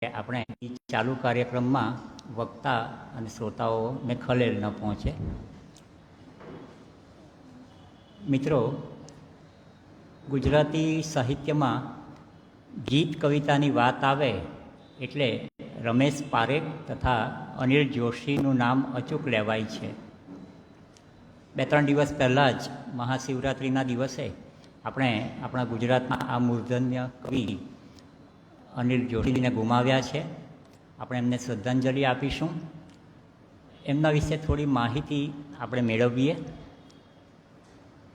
આપણે ચાલુ કાર્યક્રમમાં વક્તા અને શ્રોતાઓને ખલેલ ન પહોંચે. મિત્રો, ગુજરાતી સાહિત્યમાં ગીત કવિતાની વાત આવે એટલે રમેશ પારેખ તથા અનિલ જોશીનું નામ અચૂક લેવાય છે. 2-3 દિવસ પહેલાં જ મહાશિવરાત્રિના દિવસે આપણે આપણા ગુજરાતના આ મૂર્ધન્ય કવિ અનિલ જોશીને ગુમાવ્યા છે. આપણે એમને શ્રદ્ધાંજલિ આપીશું. એમના વિશે થોડી માહિતી આપણે મેળવીએ.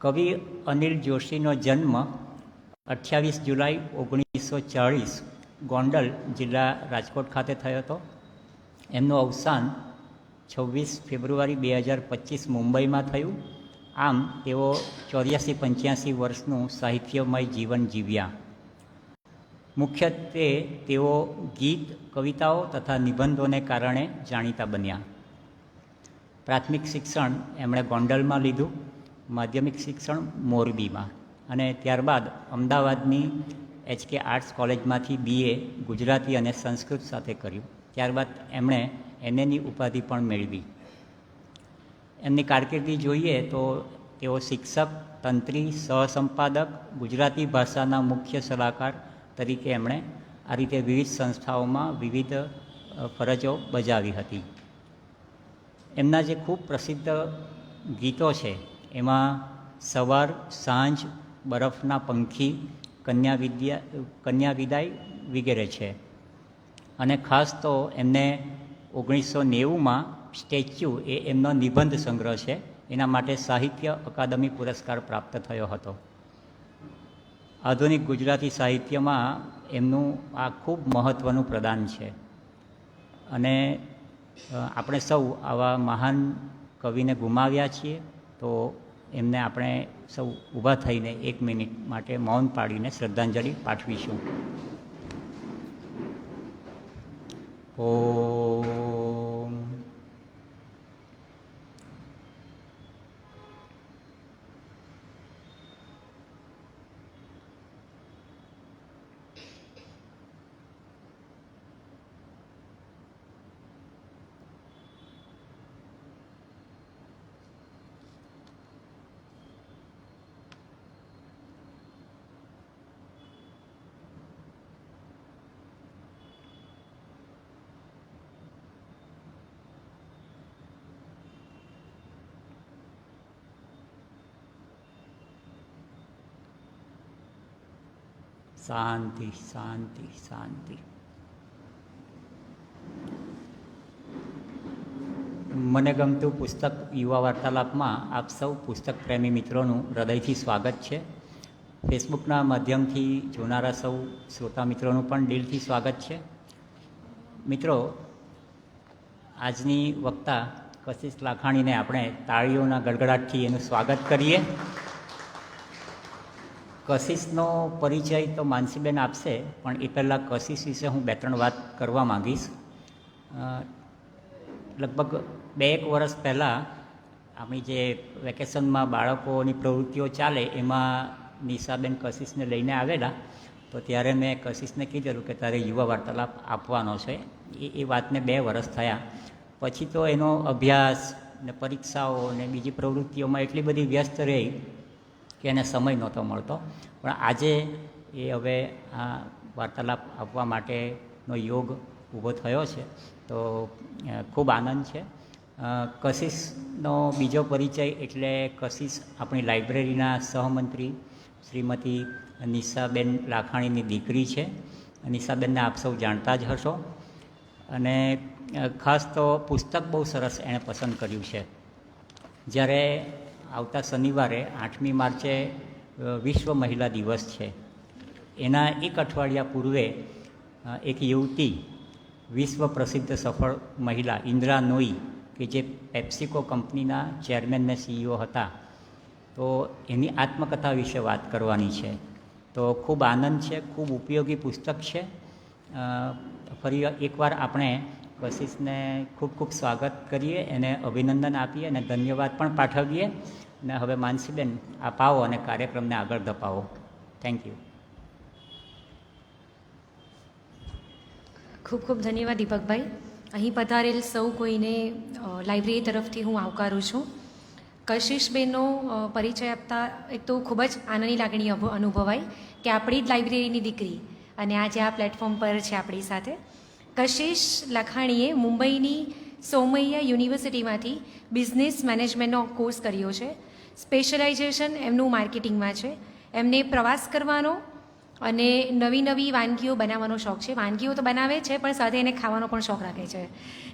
કવિ અનિલ જોશીનો જન્મ 28 જુલાઈ 1940 ગોંડલ જિલ્લા રાજકોટ ખાતે થયો હતો. એમનું અવસાન 26 ફેબ્રુઆરી 2025 મુંબઈમાં થયું. આમ તેઓ 84-85 વર્ષનું સાહિત્યમય જીવન જીવ્યા. મુખ્યત્વે તેઓ ગીત, કવિતાઓ તથા નિબંધોને કારણે જાણીતા બન્યા. પ્રાથમિક શિક્ષણ એમણે ગોંડલમાં લીધું, માધ્યમિક શિક્ષણ મોરબીમાં, અને ત્યારબાદ અમદાવાદની HK આર્ટ્સ કોલેજમાંથી BA ગુજરાતી અને સંસ્કૃત સાથે કર્યું. ત્યારબાદ એમણે MAની ઉપાધિ પણ મેળવી. એમની કારકિર્દી જોઈએ તો તેઓ શિક્ષક, તંત્રી, સહસંપાદક, ગુજરાતી ભાષાના મુખ્ય સલાહકાર તરીકે એમણે આ રીતે વિવિધ સંસ્થાઓમાં વિવિધ ફરજો બજાવી હતી. એમના જે ખૂબ પ્રસિદ્ધ ગીતો છે એમાં સવાર, સાંજ, બરફના પંખી, કન્યા વિદાય વગેરે છે. અને ખાસ તો એમને 1990માં સ્ટેચ્યુ એ એમનો નિબંધ સંગ્રહ છે, એના માટે સાહિત્ય અકાદમી પુરસ્કાર પ્રાપ્ત થયો હતો. આધુનિક ગુજરાતી સાહિત્યમાં એમનું આ ખૂબ મહત્ત્વનું પ્રદાન છે. અને આપણે સૌ આવા મહાન કવિને ગુમાવ્યા છીએ, તો એમને આપણે સૌ ઊભા થઈને 1 મિનિટ માટે મૌન પાડીને શ્રદ્ધાંજલિ પાઠવીશું. ઓમ. શાંતિ, શાંતિ, શાંતિ. મને ગમતું પુસ્તક યુવા વાર્તાલાપમાં આપ સૌ પુસ્તક પ્રેમી મિત્રોનું હૃદયથી સ્વાગત છે. ફેસબુકના માધ્યમથી જોનારા સૌ શ્રોતા મિત્રોનું પણ દિલથી સ્વાગત છે. મિત્રો, આજની વક્તા કશિશ લાખાણીને આપણે તાળીઓના ગડગડાટથી એનું સ્વાગત કરીએ. કશિશનો પરિચય તો માનસીબેન આપશે, પણ એ પહેલાં કશિશ વિશે હું 2-3 વાત કરવા માગીશ. લગભગ 2-1 વર્ષ પહેલાં આપણી જે વેકેશનમાં બાળકોની પ્રવૃત્તિઓ ચાલે એમાં નિશાબેન કશિશને લઈને આવેલા. તો ત્યારે મેં કશિશને કીધેલું કે તારે યુવા વાર્તાલાપ આપવાનો છે. એ વાતને 2 વર્ષ થયા. પછી તો એનો અભ્યાસ ને પરીક્ષાઓ ને બીજી પ્રવૃત્તિઓમાં એટલી બધી વ્યસ્ત રહી કે એને સમય નહોતો મળતો. પણ આજે એ હવે આ વાર્તાલાપ આપવા માટેનો યોગ ઊભો થયો છે, તો ખૂબ આનંદ છે. કશિશનો બીજો પરિચય એટલે કશિશ આપણી લાઇબ્રેરીના સહમંત્રી શ્રીમતી નિશાબેન લાખાણીની દીકરી છે. નિશાબેનને આપ સૌ જાણતા જ હશો. અને ખાસ તો પુસ્તક બહુ સરસ એણે પસંદ કર્યું છે. જ્યારે આવતા શનિવારે 8મી માર્ચે વિશ્વ મહિલા દિવસ છે, એના 1 અઠવાડિયા પૂર્વે એક યુવતી, વિશ્વ પ્રસિદ્ધ સફળ મહિલા ઇન્દ્રા નોઈ, કે જે પેપ્સિકો કંપનીના ચેરમેન ને CEO હતા, તો એની આત્મકથા વિશે વાત કરવાની છે. તો ખૂબ આનંદ છે, ખૂબ ઉપયોગી પુસ્તક છે. ફરી એકવાર આપણે કશિશને ખૂબ ખૂબ સ્વાગત કરીએ, એને અભિનંદન આપીએ અને ધન્યવાદ પણ પાઠવીએ. અને હવે માનસીબેન આપ આવો અને કાર્યક્રમને આગળ ધપાવો. Thank you. ખૂબ ખૂબ ધન્યવાદ દીપકભાઈ. અહીં પધારેલ સૌ કોઈને લાઇબ્રેરી તરફથી હું આવકારું છું. કશિશબેનનો પરિચય આપતા એક તો ખૂબ જ આનંદની લાગણી અનુભવાય કે આપણી જ લાઇબ્રેરીની દીકરી અને આજે આ પ્લેટફોર્મ પર છે આપણી સાથે. કશિશ લખાણીએ મુંબઈની સોમૈયા યુનિવર્સિટીમાંથી બિઝનેસ મેનેજમેન્ટનો કોર્સ કર્યો છે. સ્પેશિયલાઇઝેશન એમનું માર્કેટિંગમાં છે. એમને પ્રવાસ કરવાનો અને નવી નવી વાનગીઓ બનાવવાનો શોખ છે. વાનગીઓ તો બનાવે છે પણ સાથે એને ખાવાનો પણ શોખ રાખે છે.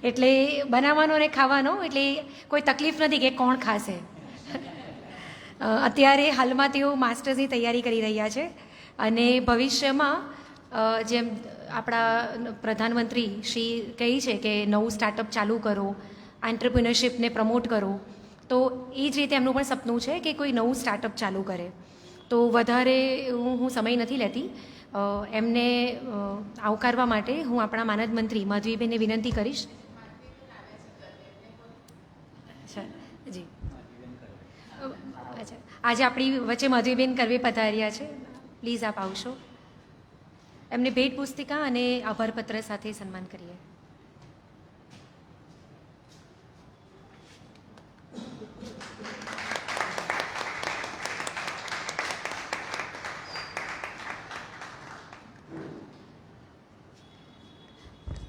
એટલે બનાવવાનો અને ખાવાનો એટલે કોઈ તકલીફ નથી કે કોણ ખાશે. અત્યારે હાલમાં તેઓ માસ્ટર્સની તૈયારી કરી રહ્યા છે અને ભવિષ્યમાં જેમ આપણા પ્રધાનમંત્રી શ્રી કહે છે કે નવું સ્ટાર્ટઅપ ચાલુ કરો, એન્ટરપ્રિન્યોરશિપને પ્રમોટ કરો, તો એ જ રીતે એમનું પણ સપનું છે કે કોઈ નવું સ્ટાર્ટઅપ ચાલુ કરે. તો વધારે હું સમય નથી લેતી. એમને આવકારવા માટે હું આપણા માનદ મંત્રી માધવીબેનને વિનંતી કરીશ. અચ્છા જી, અચ્છા આજે આપણી વચ્ચે માધવીબેન કરવે પધાર્યા છે. પ્લીઝ આપ આવશો. એમને ભેટ પુસ્તિકા અને આભારપત્ર સાથે સન્માન કરીએ.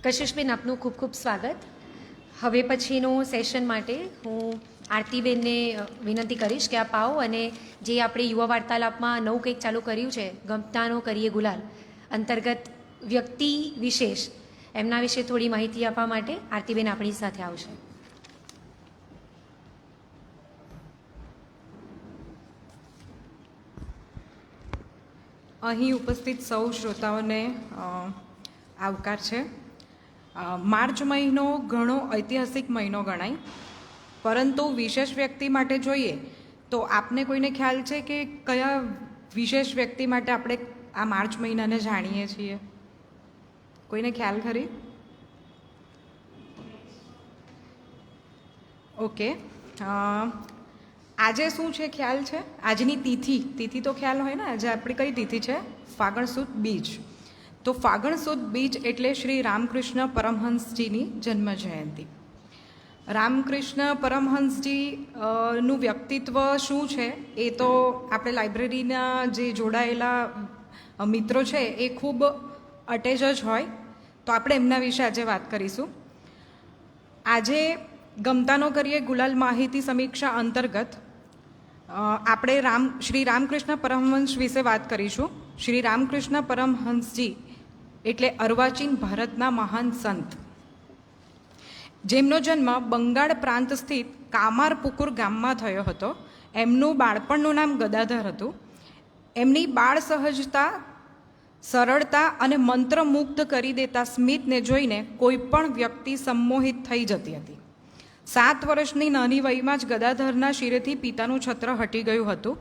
કશિશબેન, આપનું ખૂબ ખૂબ સ્વાગત. હવે પછીનું સેશન માટે હું આરતીબેનને વિનંતી કરીશ કે આપ આવો અને જે આપણે યુવા વાર્તાલાપમાં નવું કંઈક ચાલુ કર્યું છે, ગમતાનો કરીએ ગુલાલ અંતર્ગત વ્યક્તિ વિશેષ, એમના વિશે થોડી માહિતી આપવા માટે આરતીબેન આપણી સાથે આવશે. અહીં ઉપસ્થિત સૌ શ્રોતાઓને આવકાર છે. માર્ચ મહિનો ઘણો ઐતિહાસિક મહિનો ગણાય, પરંતુ વિશેષ વ્યક્તિ માટે જોઈએ તો આપને કોઈને ખ્યાલ છે કે કયા વિશેષ વ્યક્તિ માટે આપણે આ માર્ચ મહિનાને જાણીએ છીએ? કોઈને ખ્યાલ ખરી? ઓકે, આજે શું છે ખ્યાલ છે? આજની તિથિ તો ખ્યાલ હોય ને. આજે આપણી કઈ તિથિ છે? ફાગણ સુદ બીજ. તો ફાગણ સુદ બીજ એટલે શ્રી રામકૃષ્ણ પરમહંસજીની જન્મ જયંતિ. રામકૃષ્ણ પરમહંસજી નું વ્યક્તિત્વ શું છે એ તો આપણે લાઇબ્રેરીના જે જોડાયેલા મિત્રો છે એ ખૂબ અટેચ જ હોય, તો આપણે એમના વિશે આજે વાત કરીશું. આજે ગમતાનો કરીએ ગુલાલ માહિતી સમીક્ષા અંતર્ગત આપણે શ્રી રામકૃષ્ણ પરમહંસ વિશે વાત કરીશું. શ્રી રામકૃષ્ણ પરમહંસજી એટલે અર્વાચીન ભારતના મહાન સંત, જેમનો જન્મ બંગાળ પ્રાંત સ્થિત કામારપુકુર ગામમાં થયો હતો. એમનું બાળપણનું નામ ગદાધર હતું. એમની બાળ સહજતા, સરળતા અને મંત્રમુગ્ધ કરી દેતા સ્મિતને જોઈને કોઈ પણ વ્યક્તિ સંમોહિત થઈ જતી હતી. 7 વર્ષની નાની વયમાં જ ગદાધરના શિરેથી પિતાનું છત્ર હટી ગયું હતું.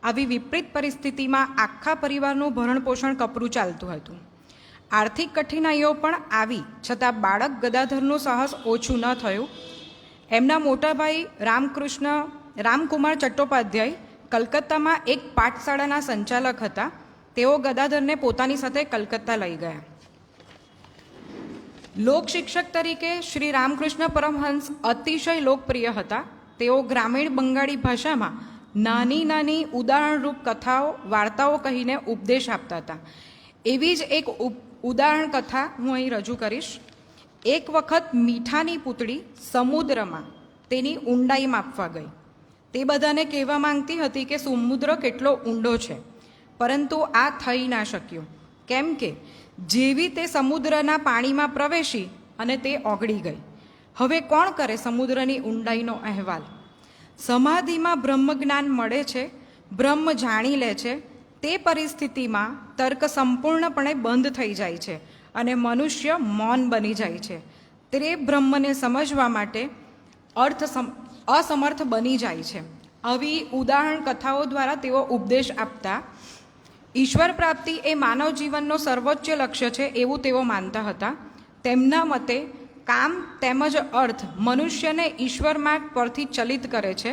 આવી વિપરીત પરિસ્થિતિમાં આખા પરિવારનું ભરણ પોષણ કપરું ચાલતું હતું. આર્થિક કઠિનાઈઓ પણ આવી છતાં બાળક ગદાધરનું સાહસ ઓછું ન થયું. એમના મોટા ભાઈ રામકુમાર ચટ્ટોપાધ્યાય કલકત્તામાં એક પાઠશાળાના સંચાલક હતા. તેઓ ગદાધરને પોતાની સાથે કલકત્તા લઈ ગયા. લોક શિક્ષક તરીકે શ્રી રામકૃષ્ણ પરમહંસ અતિશય લોકપ્રિય હતા. તેઓ ગ્રામીણ બંગાળી ભાષામાં નાની નાની ઉદાહરણરૂપ કથાઓ, વાર્તાઓ કહીને ઉપદેશ આપતા હતા. એવી જ એક ઉદાહરણ કથા હું અહીં રજૂ કરીશ. એક વખત મીઠાની પૂતળી સમુદ્રમાં તેની ઊંડાઈ માપવા ગઈ. તે બધાને કહેવા માંગતી હતી કે સમુદ્ર કેટલો ઊંડો છે, પરંતુ આ થઈ ના શક્યું. કેમ કે જેવી તે સમુદ્રના પાણીમાં પ્રવેશી અને તે ઓગળી ગઈ. હવે કોણ કરે સમુદ્રની ઊંડાઈનો અહેવાલ? સમાધિમાં બ્રહ્મજ્ઞાન મળે છે, બ્રહ્મ જાણી લે છે. તે પરિસ્થિતિમાં તર્ક સંપૂર્ણપણે બંધ થઈ જાય છે અને મનુષ્ય મૌન બની જાય છે. તે બ્રહ્મને સમજવા માટે અસમર્થ બની જાય છે. આવી ઉદાહરણ કથાઓ દ્વારા તેઓ ઉપદેશ આપતા. ઈશ્વર પ્રાપ્તિ એ માનવ જીવનનો સર્વોચ્ચ લક્ષ્ય છે એવું તેઓ માનતા હતા. તેમના મતે કામ તેમજ અર્થ મનુષ્યને ઈશ્વર માર્ગ પરથી ચલિત કરે છે.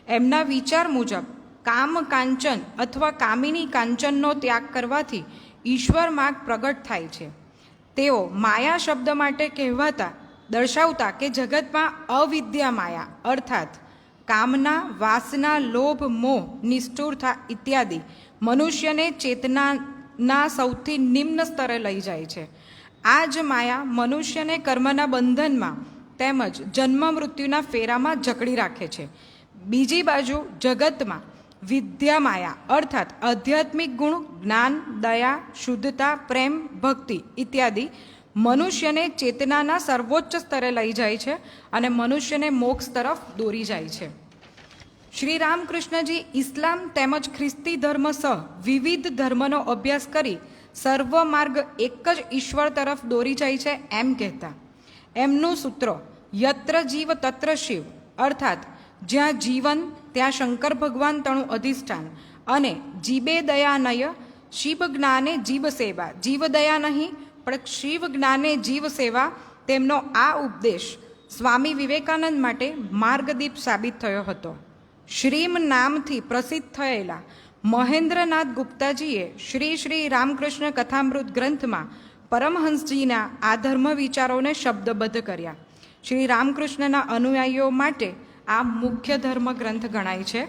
એમના વિચાર મુજબ કામ કાંચન અથવા કામિની કાંચનનો ત્યાગ કરવાથી ઈશ્વર માર્ગ પ્રગટ થાય છે. તેઓ માયા શબ્દ માટે દર્શાવતા કે જગતમાં અવિદ્યા માયા અર્થાત કામના, વાસના, લોભ, મોહ, નિષ્ઠુરતા ઇત્યાદિ મનુષ્યને ચેતનાના સૌથી નિમ્ન સ્તરે લઈ જાય છે. આ જ માયા મનુષ્યને કર્મના બંધનમાં તેમજ જન્મ મૃત્યુના ફેરામાં જકડી રાખે છે. બીજી બાજુ જગતમાં વિદ્યા માયા અર્થાત આધ્યાત્મિક ગુણ, જ્ઞાન, દયા, શુદ્ધતા, પ્રેમ, ભક્તિ ઇત્યાદિ મનુષ્યને ચેતનાના સર્વોચ્ચ સ્તરે લઈ જાય છે અને મનુષ્યને મોક્ષ તરફ દોરી જાય છે. શ્રી રામકૃષ્ણજી ઇસ્લામ તેમજ ખ્રિસ્તી ધર્મ સહ વિવિધ ધર્મનો અભ્યાસ કરી સર્વ માર્ગ એક જ ઈશ્વર તરફ દોરી જાય છે એમ કહેતા. એમનું સૂત્ર યત્ર જીવ તત્ર શિવ અર્થાત જ્યાં જીવન ત્યાં શંકર ભગવાન તણું અધિષ્ઠાન અને જીબે દયા નય શિવ જ્ઞાને જીવ સેવા, જીવ દયા નહીં પણ શિવ જ્ઞાને જીવ સેવા, તેમનો આ ઉપદેશ સ્વામી વિવેકાનંદ માટે માર્ગદીપ સાબિત થયો હતો. શ્રીમ નામથી પ્રસિદ્ધ થયેલા મહેન્દ્રનાથ ગુપ્તાજીએ શ્રી શ્રી રામકૃષ્ણ કથામૃત ગ્રંથમાં પરમહંસજીના આ ધર્મ વિચારોને શબ્દબદ્ધ કર્યા. શ્રી રામકૃષ્ણના અનુયાયીઓ માટે આ મુખ્ય ધર્મ ગ્રંથ ગણાય છે.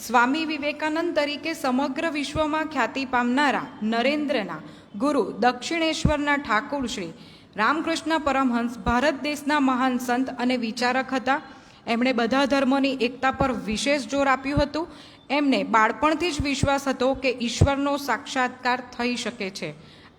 સ્વામી વિવેકાનંદ તરીકે સમગ્ર વિશ્વમાં ખ્યાતિ પામનારા નરેન્દ્રના ગુરુ દક્ષિણેશ્વરના ઠાકુર શ્રી રામકૃષ્ણ પરમહંસ ભારત દેશના મહાન સંત અને વિચારક હતા. એમણે બધા ધર્મોની એકતા પર વિશેષ જોર આપ્યું હતું. એમને બાળપણથી જ વિશ્વાસ હતો કે ઈશ્વરનો સાક્ષાત્કાર થઈ શકે છે.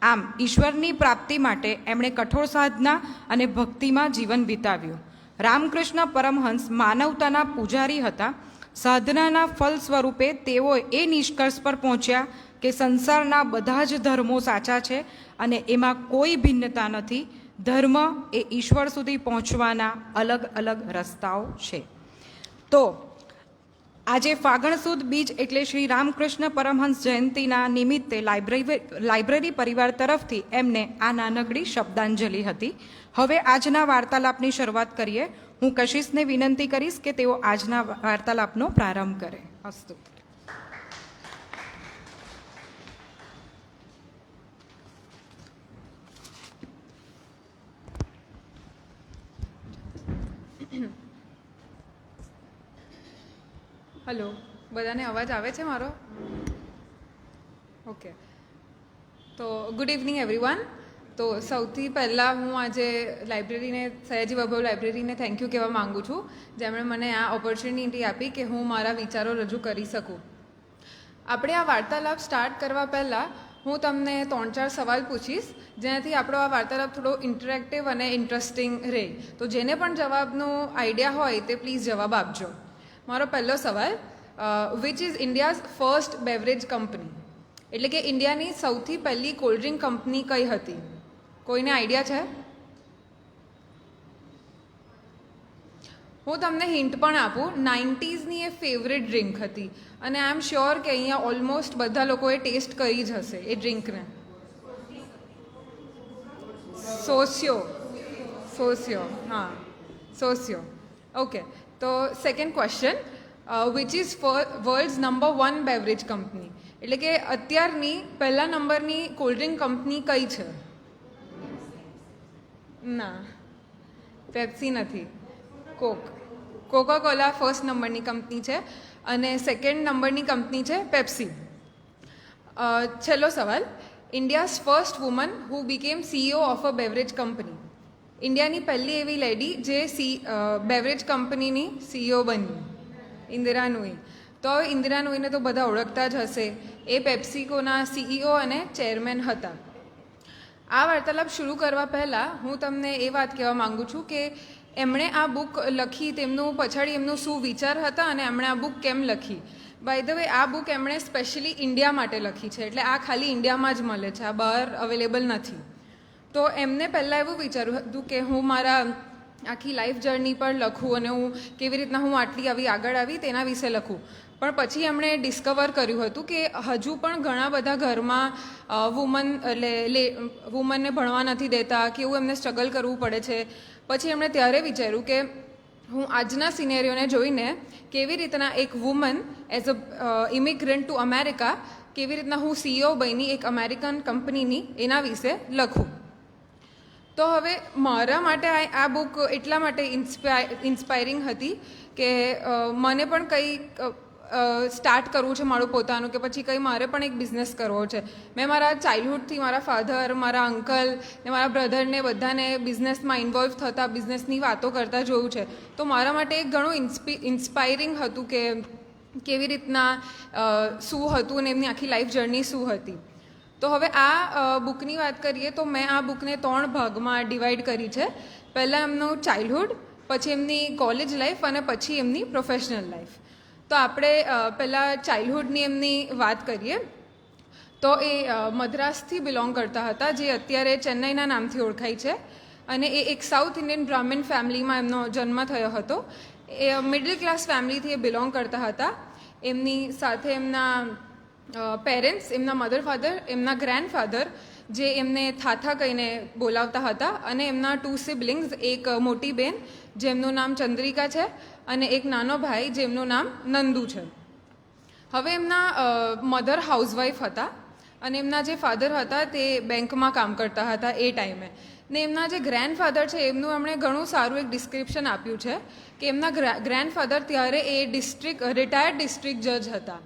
આમ ઈશ્વરની પ્રાપ્તિ માટે એમણે કઠોર સાધના અને ભક્તિમાં જીવન વિતાવ્યું. રામકૃષ્ણ પરમહંસ માનવતાના પૂજારી હતા. સાધનાના ફળ સ્વરૂપે તેઓ એ નિષ્કર્ષ પર પહોંચ્યા કે સંસારના બધા જ ધર્મો સાચા છે અને એમાં કોઈ ભિન્નતા નથી. ધર્મ એ ઈશ્વર સુધી પહોંચવાના અલગ અલગ રસ્તાઓ છે. તો આજે ફાગણ સુદ બીજ એટલે શ્રી રામકૃષ્ણ પરમહંસ જયંતિના નિમિત્તે લાઇબ્રેરી પરિવાર તરફથી એમને આ નાનકડી શબ્દાંજલિ હતી. હવે આજના વાર્તાલાપની શરૂઆત કરીએ. હું કશિશને વિનંતી કરીશ કે તેઓ આજના વાર્તાલાપનો પ્રારંભ કરે. અસ્તુ. હલો, બધાને અવાજ આવે છે મારો? ઓકે, તો ગુડ ઇવનિંગ એવરીવન. તો સૌથી પહેલાં હું આજે લાઇબ્રેરીને, સયાજી વૈભવ લાઇબ્રેરીને થેન્ક યુ કહેવા માગું છું, જેમણે મને આ ઓપોર્ચ્યુનિટી આપી કે હું મારા વિચારો રજૂ કરી શકું. આપણે આ વાર્તાલાપ સ્ટાર્ટ કરવા પહેલાં હું તમને 3-4 સવાલ પૂછીશ, જેનાથી આપણો આ વાર્તાલાપ થોડો ઇન્ટરેક્ટિવ અને ઇન્ટરેસ્ટિંગ રહે. તો જેને પણ જવાબનો આઈડિયા હોય તે પ્લીઝ જવાબ આપજો. મારો પહેલો સવાલ, which is India's first beverage company? એટલે કે ઇન્ડિયાની સૌથી પહેલી કોલ્ડ ડ્રિંક કંપની કઈ હતી? કોઈને આઈડિયા છે? હું તમને હિન્ટ પણ આપું. 90sની એ ફેવરેટ ડ્રિંક હતી અને આઈ એમ શ્યોર કે અહીંયા ઓલમોસ્ટ બધા લોકોએ ટેસ્ટ કરી જ હશે એ ડ્રિંકને. સોસિયો, હા, સોસિયો. ઓકે, તો second question, which is world's number 1 beverage company? એટલે કે અત્યારની પહેલા નંબરની કોલ્ડ ડ્રિંક કંપની કઈ છે? ના, પેપ્સી નથી. કોકા-કોલા ફર્સ્ટ નંબરની કંપની છે અને સેકન્ડ નંબરની કંપની છે પેપ્સી. છેલ્લો સવાલ, India's first woman who became CEO of a beverage company? ઇન્ડિયાની પહેલી એવી લેડી જે બેવરેજ કંપનીની CEO બની, ઇન્દિરા નુઈ. તો ઇન્દિરા નુઈને તો બધા ઓળખતા જ હશે. એ પેપ્સિકોના CEO અને ચેરમેન હતા. આ વાર્તાલાપ શરૂ કરવા પહેલાં હું તમને એ વાત કહેવા માગું છું કે એમણે આ બુક લખી, તેમનું પછાડી એમનું શું વિચાર હતા અને એમણે આ બુક કેમ લખી. બાય ધ વે, આ બુક એમણે સ્પેશિયલી ઇન્ડિયા માટે લખી છે, એટલે આ ખાલી ઇન્ડિયામાં જ મળે છે, આ બહાર અવેલેબલ નથી. તો એમને પહેલાં એવું વિચાર્યું હતું કે હું મારા આખી લાઈફ જર્ની પર લખું અને હું કેવી રીતના હું આટલી આગળ આવી તેના વિશે લખું. પણ પછી એમણે ડિસ્કવર કર્યું હતું કે હજુ પણ ઘણા બધા ઘરમાં વુમનને ભણવા નથી દેતા, કે એવું એમને સ્ટ્રગલ કરવું પડે છે. પછી એમણે ત્યારે વિચાર્યું કે હું આજના સિનેરિયોને જોઈને કેવી રીતના એક woman as a immigrant to America કેવી રીતના હું CEO બની એક અમેરિકન કંપનીની, એના વિશે લખું. તો હવે મારા માટે આ બુક એટલા માટે ઇન્સ્પાયરિંગ હતી કે મને પણ કંઈક સ્ટાર્ટ કરવું છે મારું પોતાનું, કે પછી કંઈ મારે પણ એક બિઝનેસ કરવો છે. મેં મારા ચાઇલ્ડહુડથી મારા ફાધર, મારા અંકલ ને મારા બ્રધરને બધાને બિઝનેસમાં ઇન્વોલ્વ થતા, બિઝનેસની વાતો કરતા જોયું છે. તો મારા માટે એક ઘણું ઇન્સ્પાયરિંગ હતું કે કેવી રીતના શું હતું ને એમની આખી લાઈફ જર્ની શું હતી. તો હવે આ બુકની વાત કરીએ તો મેં આ બુકને 3 ભાગમાં ડિવાઈડ કરી છે. પહેલાં એમનું ચાઇલ્ડહુડ, પછી એમની કોલેજ લાઈફ અને પછી એમની પ્રોફેશનલ લાઈફ. તો આપણે પહેલાં ચાઇલ્ડહુડની એમની વાત કરીએ તો એ મદ્રાસથી બિલોંગ કરતા હતા, જે અત્યારે ચેન્નઈના નામથી ઓળખાય છે. અને એ એક સાઉથ ઇન્ડિયન બ્રાહ્મણ ફેમિલીમાં એમનો જન્મ થયો હતો. એ મિડલ ક્લાસ ફેમિલીથી એ બિલોંગ કરતા હતા. એમની સાથે એમના પેરેન્ટ્સ, એમના મધર ફાધર, એમના ગ્રેન્ડફાધર જે એમને થાથા કહીને બોલાવતા હતા, અને એમના 2 સિબલિંગ્સ, એક મોટી બેન જેમનું નામ ચંદ્રિકા છે અને એક નાનો ભાઈ જેમનું નામ નંદુ છે. હવે એમના મધર હાઉસવાઈફ હતા અને એમના જે ફાધર હતા તે બેંકમાં કામ કરતા હતા એ ટાઈમે. ને એમના જે ગ્રેન્ડફાધર છે એમનું એમણે ઘણું સારું એક ડિસ્ક્રિપ્શન આપ્યું છે કે એમના ગ્રેન્ડફાધર ત્યારે એ રિટાયર્ડ ડિસ્ટ્રિક્ટ જજ હતા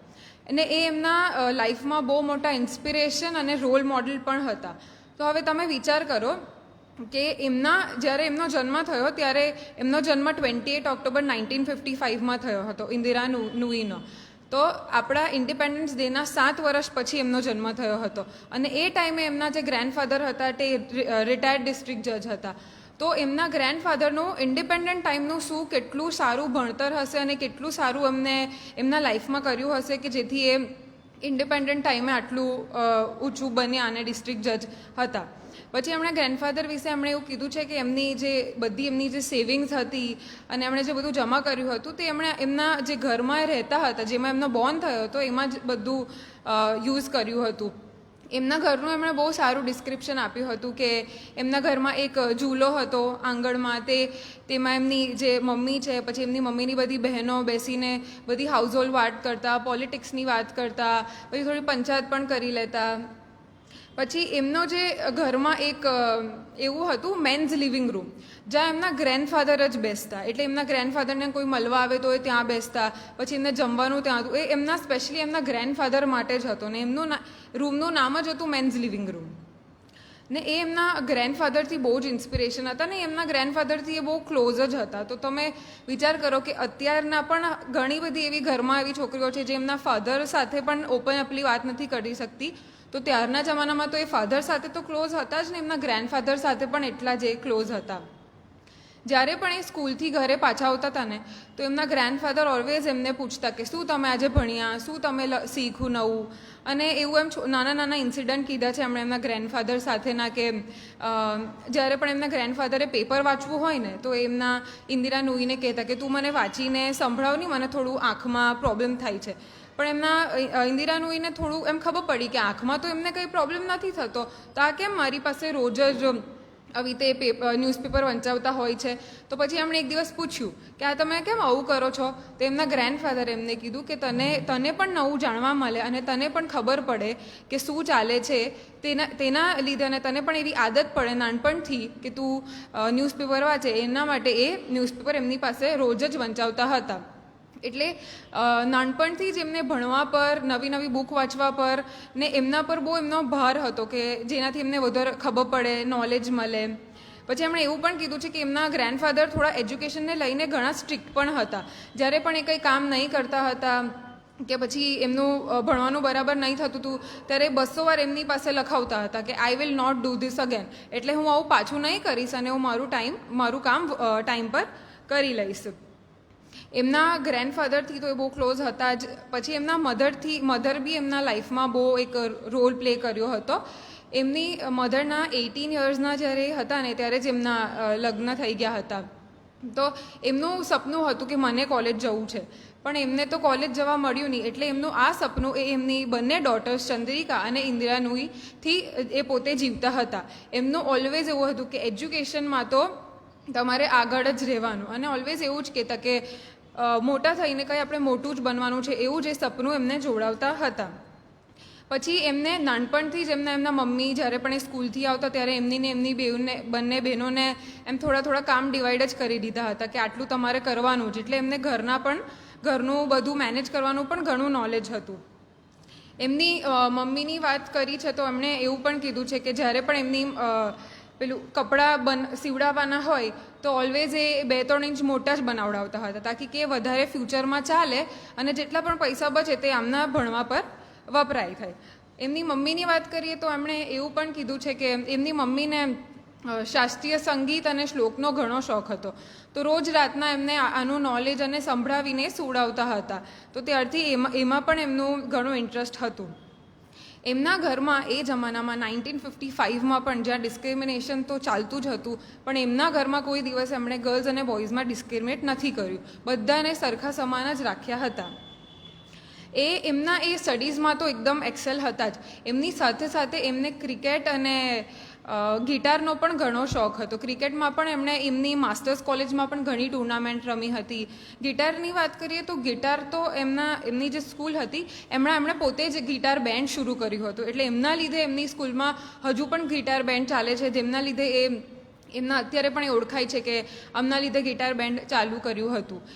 અને એ એમના લાઈફમાં બહુ મોટા ઇન્સ્પિરેશન અને રોલ મોડલ પણ હતા. તો હવે તમે વિચાર કરો કે જ્યારે એમનો જન્મ થયો ત્યારે એમનો જન્મ 28 ઓક્ટોબર 1955માં થયો હતો, ઇન્દિરા નુઈનો. તો આપણા ઇન્ડિપેન્ડન્સ ડેના 7 વર્ષ પછી એમનો જન્મ થયો હતો અને એ ટાઈમે એમના જે ગ્રેન્ડફાધર હતા તે રિટાયર્ડ ડિસ્ટ્રિક્ટ જજ હતા. તો એમના ગ્રેન્ડફાધરનું ઇન્ડિપેન્ડન્ટ ટાઈમનું શું કેટલું સારું ભણતર હશે અને કેટલું સારું એમને એમના લાઈફમાં કર્યું હશે કે જેથી એ ઇન્ડિપેન્ડન્ટ ટાઈમે આટલું ઊંચું બન્યા અને ડિસ્ટ્રિક્ટ જજ હતા. પછી એમના ગ્રેન્ડફાધર વિશે એમણે એવું કીધું છે કે એમની જે સેવિંગ્સ હતી અને એમણે જે બધું જમા કર્યું હતું તે એમણે એમના જે ઘરમાં રહેતા હતા, જેમાં એમનો બોર્ન થયો હતો, એમાં જ બધું યુઝ કર્યું હતું. એમના ઘરનું એમણે બહુ સારું ડિસ્ક્રિપ્શન આપ્યું હતું કે એમના ઘરમાં એક ઝૂલો હતો આંગણમાં, તેમાં એમની જે મમ્મી છે, પછી એમની મમ્મીની બધી બહેનો બેસીને બધી હાઉસહોલ્ડ વાત કરતા, પોલિટિક્સની વાત કરતા, પછી થોડી પંચાયત પણ કરી લેતા. પછી એમનો જે ઘરમાં એક એવું હતું મેન્સ લિવિંગ રૂમ, જ્યાં એમના ગ્રેન્ડફાધર જ બેસતા. એટલે એમના ગ્રેન્ડફાધરને કોઈ મળવા આવે તો એ ત્યાં બેસતા, પછી એમને જમવાનું ત્યાં હતું. એ એમના સ્પેશિયલી એમના ગ્રેન્ડફાધર માટે જ હતો ને એમનું રૂમનું નામ જ હતું મેન્સ લિવિંગ રૂમ. ને એ એમના ગ્રેન્ડફાધરથી બહુ જ ઇન્સ્પિરેશન હતા ને એમના ગ્રેન્ડફાધરથી એ બહુ ક્લોઝ જ હતા. તો તમે વિચાર કરો કે અત્યારના પણ ઘણી બધી એવી ઘરમાં એવી છોકરીઓ છે જે એમના ફાધર સાથે પણ ઓપન અપલી વાત નથી કરી શકતી. તો ત્યારના જમાનામાં તો એ ફાધર સાથે તો ક્લોઝ હતા જ ને એમના ગ્રેન્ડફાધર સાથે પણ એટલા જ એ ક્લોઝ હતા. જ્યારે પણ એ સ્કૂલથી ઘરે પાછા આવતા હતા ને તો એમના ગ્રેન્ડફાધર ઓલવેઝ એમને પૂછતા કે શું તમે આજે ભણ્યા, શું તમે શીખ્યું નવું. અને એવું એમ નાના નાના ઇન્સિડન્ટ કીધા છે એમણે એમના ગ્રેન્ડફાધર સાથેના કે જ્યારે પણ એમના ગ્રેન્ડફાધરે પેપર વાંચવું હોય ને તો એમના ઇન્દિરા નુઈને કહેતા કે તું મને વાંચીને સંભળાવ નહીં, મને થોડું આંખમાં પ્રોબ્લેમ થાય છે. પણ એમના ઇન્દિરા નુઈને થોડું એમ ખબર પડી કે આંખમાં તો એમને કંઈ પ્રોબ્લેમ નથી થતો, તો આ કેમ મારી પાસે રોજ જ આવી રીતે ન્યૂઝપેપર વંચાવતા હોય છે. તો પછી એમણે એક દિવસ પૂછ્યું કે આ તમે કેમ આવું કરો છો. તો એમના ગ્રેન્ડફાધરે એમને કીધું કે તને પણ નવું જાણવા મળે અને તને પણ ખબર પડે કે શું ચાલે છે, તેના લીધે અને તને પણ એવી આદત પડે નાનપણથી કે તું ન્યૂઝપેપર વાંચે. એના માટે એ ન્યૂઝપેપર એમની પાસે રોજ જ વંચાવતા હતા. એટલે નાનપણથી જ એમને ભણવા પર, નવી નવી બુક વાંચવા પર ને એમના પર બહુ એમનો ભાર હતો કે જેનાથી એમને વધારે ખબર પડે, નોલેજ મળે. પછી એમણે એવું પણ કીધું છે કે એમના ગ્રેન્ડફાધર થોડા એજ્યુકેશનને લઈને ઘણા સ્ટ્રિક્ટ પણ હતા. જ્યારે પણ એ કંઈ કામ નહીં કરતા હતા કે પછી એમનું ભણવાનું બરાબર નહીં થતું હતું ત્યારે 200 વાર એમની પાસે લખાવતા હતા કે I will not do this again. એટલે હું આવું પાછું નહીં કરીશ અને હું મારું કામ ટાઈમ પર કરી લઈશ. એમના ગ્રેન્ડફાધરથી તો એ બહુ ક્લોઝ હતા જ. પછી એમના મધર બી એમના લાઈફમાં બહુ એક રોલ પ્લે કર્યો હતો. એમની મધરના 18 યર્સના જ્યારે હતા ને ત્યારે જ એમના લગ્ન થઈ ગયા હતા. તો એમનું સપનું હતું કે મને કોલેજ જવું છે, પણ એમને તો કોલેજ જવા મળ્યું નહીં. એટલે એમનું આ સપનું એ એમની બંને ડોટર્સ ચંદ્રિકા અને ઇન્દિરા નુઈથી એ પોતે જીવતા હતા. એમનું ઓલવેઝ એવું હતું કે એજ્યુકેશનમાં તો તમારે આગળ જ રહેવાનું અને ઓલવેઝ એવું જ કહેતા કે મોટા થઈને કંઈ આપણે મોટું જ બનવાનું છે, એવું જ એ સપનું એમને જોડાવતા હતા. પછી એમને નાનપણથી જ એમના મમ્મી જ્યારે પણ એ સ્કૂલથી આવતા ત્યારે એમની ને એમની બંને બહેનોને એમ થોડા કામ ડિવાઈડ જ કરી દીધા હતા કે આટલું તમારે કરવાનું જ, એટલે એમને ઘરનું બધું મેનેજ કરવાનું પણ ઘણું નોલેજ હતું. એમની મમ્મીની વાત કરી છે તો એમણે એવું પણ કીધું છે કે જ્યારે પણ એમની પેલું કપડાં સીવડાવવાના હોય તો ઓલવેઝ એ 2-3 ઇંચ મોટા જ બનાવડાવતા હતા તાકી કે વધારે ફ્યુચરમાં ચાલે અને જેટલા પણ પૈસા બચે તે આમના ભણવા પર વપરાય થાય. એમની મમ્મીની વાત કરીએ તો એમણે એવું પણ કીધું છે કે એમની મમ્મીને શાસ્ત્રીય સંગીત અને શ્લોકનો ઘણો શોખ હતો, તો રોજ રાતના એમને આનું નોલેજ અને સંભળાવીને સુવડાવતા હતા, તો ત્યારથી એમાં પણ એમનું ઘણું ઇન્ટરેસ્ટ હતું. એમના ઘરમાં એ જમાનામાં 1955માં પણ જ્યાં ડિસ્ક્રિમિનેશન તો ચાલતું જ હતું, પણ એમના ઘરમાં કોઈ દિવસ એમણે ગર્લ્સ અને બોયઝમાં ડિસ્ક્રિમિનેટ નથી કર્યું, બધાને સરખા સમાન જ રાખ્યા હતા. એમના એ સ્ટડીઝમાં તો એકદમ એક્સેલ હતા જ. એમની સાથે સાથે એમને ક્રિકેટ અને ગિટારનો પણ ઘણો શોખ હતો. ક્રિકેટમાં પણ એમણે એમની માસ્ટર્સ કોલેજમાં પણ ઘણી ટુર્નામેન્ટ રમી હતી. ગિટારની વાત કરીએ તો ગિટાર તો એમની જે સ્કૂલ હતી એમણે પોતે જ ગિટાર બેન્ડ શરૂ કર્યું હતું, એટલે એમના લીધે એમની સ્કૂલમાં હજુ પણ ગિટાર બેન્ડ ચાલે છે, જેમના લીધે એમના અત્યારે પણ એ ઓળખાય છે કે આમના લીધે ગિટાર બેન્ડ ચાલુ કર્યું હતું.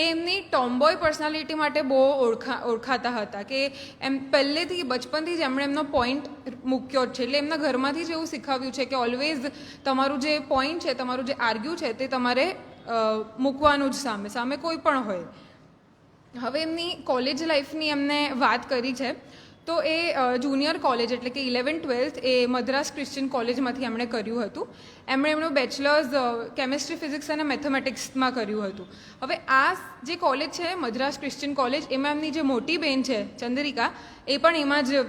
એમની ટોમ્બોય પર્સનાલિટી માટે બહુ ઓળખાતા હતા કે એમ પહેલેથી બચપનથી જ એમણે એમનો પોઈન્ટ મૂક્યો જ છે, એટલે એમના ઘરમાંથી જ એવું શીખવ્યું છે કે ઓલવેઝ તમારું જે પોઈન્ટ છે, તમારું જે આર્ગ્યુ છે તે તમારે મૂકવાનું જ સામે કોઈ પણ હોય. હવે એમની કોલેજ લાઈફની એમને વાત કરી છે તો એ જુનિયર કોલેજ એટલે કે 11th-12th એ મદ્રાસ ક્રિશ્ચિયન કોલેજમાંથી એમણે કર્યું હતું. એમનું બેચલર્સ કેમિસ્ટ્રી, ફિઝિક્સ અને મેથેમેટિક્સમાં કર્યું હતું. હવે આ જે કોલેજ છે મદ્રાસ ક્રિશ્ચિયન કોલેજ, એમાં એમની જે મોટી બહેન છે ચંદ્રિકા, એ પણ એમાં જ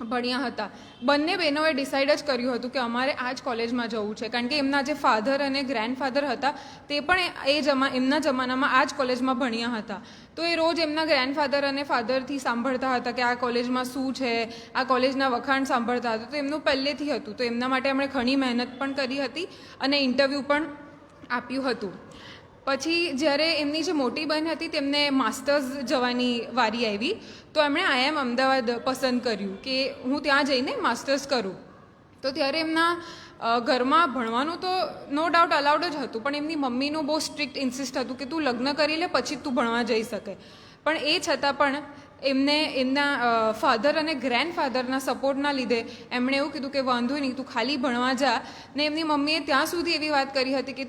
ભણ્યા હતા. બંને બહેનોએ ડિસાઇડ જ કર્યું હતું કે અમારે આ જ કોલેજમાં જવું છે, કારણ કે એમના જે ફાધર અને ગ્રેન્ડફાધર હતા તે પણ એમના જમાનામાં આ જ કોલેજમાં ભણ્યા હતા. તો એ રોજ એમના ગ્રેન્ડફાધર અને ફાધરથી સાંભળતા હતા કે આ કોલેજમાં શું છે, આ કોલેજના વખાણ સાંભળતા હતા. તો એમનું પહેલેથી હતું, તો એમના માટે એમણે ઘણી મહેનત પણ કરી હતી અને ઇન્ટરવ્યૂ પણ આપ્યું હતું. પછી જ્યારે એમની જે મોટી બહેન હતી તેમને માસ્ટર્સ જવાની વારી આવી, તો એમણે IIM અમદાવાદ પસંદ કર્યું કે હું ત્યાં જઈને માસ્ટર્સ કરું. તો ત્યારે એમના ઘરમાં ભણવાનું તો નો ડાઉટ અલાઉડ જ હતું, પણ એમની મમ્મીનું બહુ સ્ટ્રિક્ટ ઇન્સિસ્ટ હતું કે તું લગ્ન કરી લે પછી તું ભણવા જઈ શકે. પણ એ છતાં પણ એમના ફાધર અને ગ્રેન્ડફાધરના સપોર્ટના લીધે એમણે એવું કીધું કે વાંધો નહીં, તું ખાલી ભણવા જા. ને એમની મમ્મીએ ત્યાં સુધી એવી વાત કરી હતી કે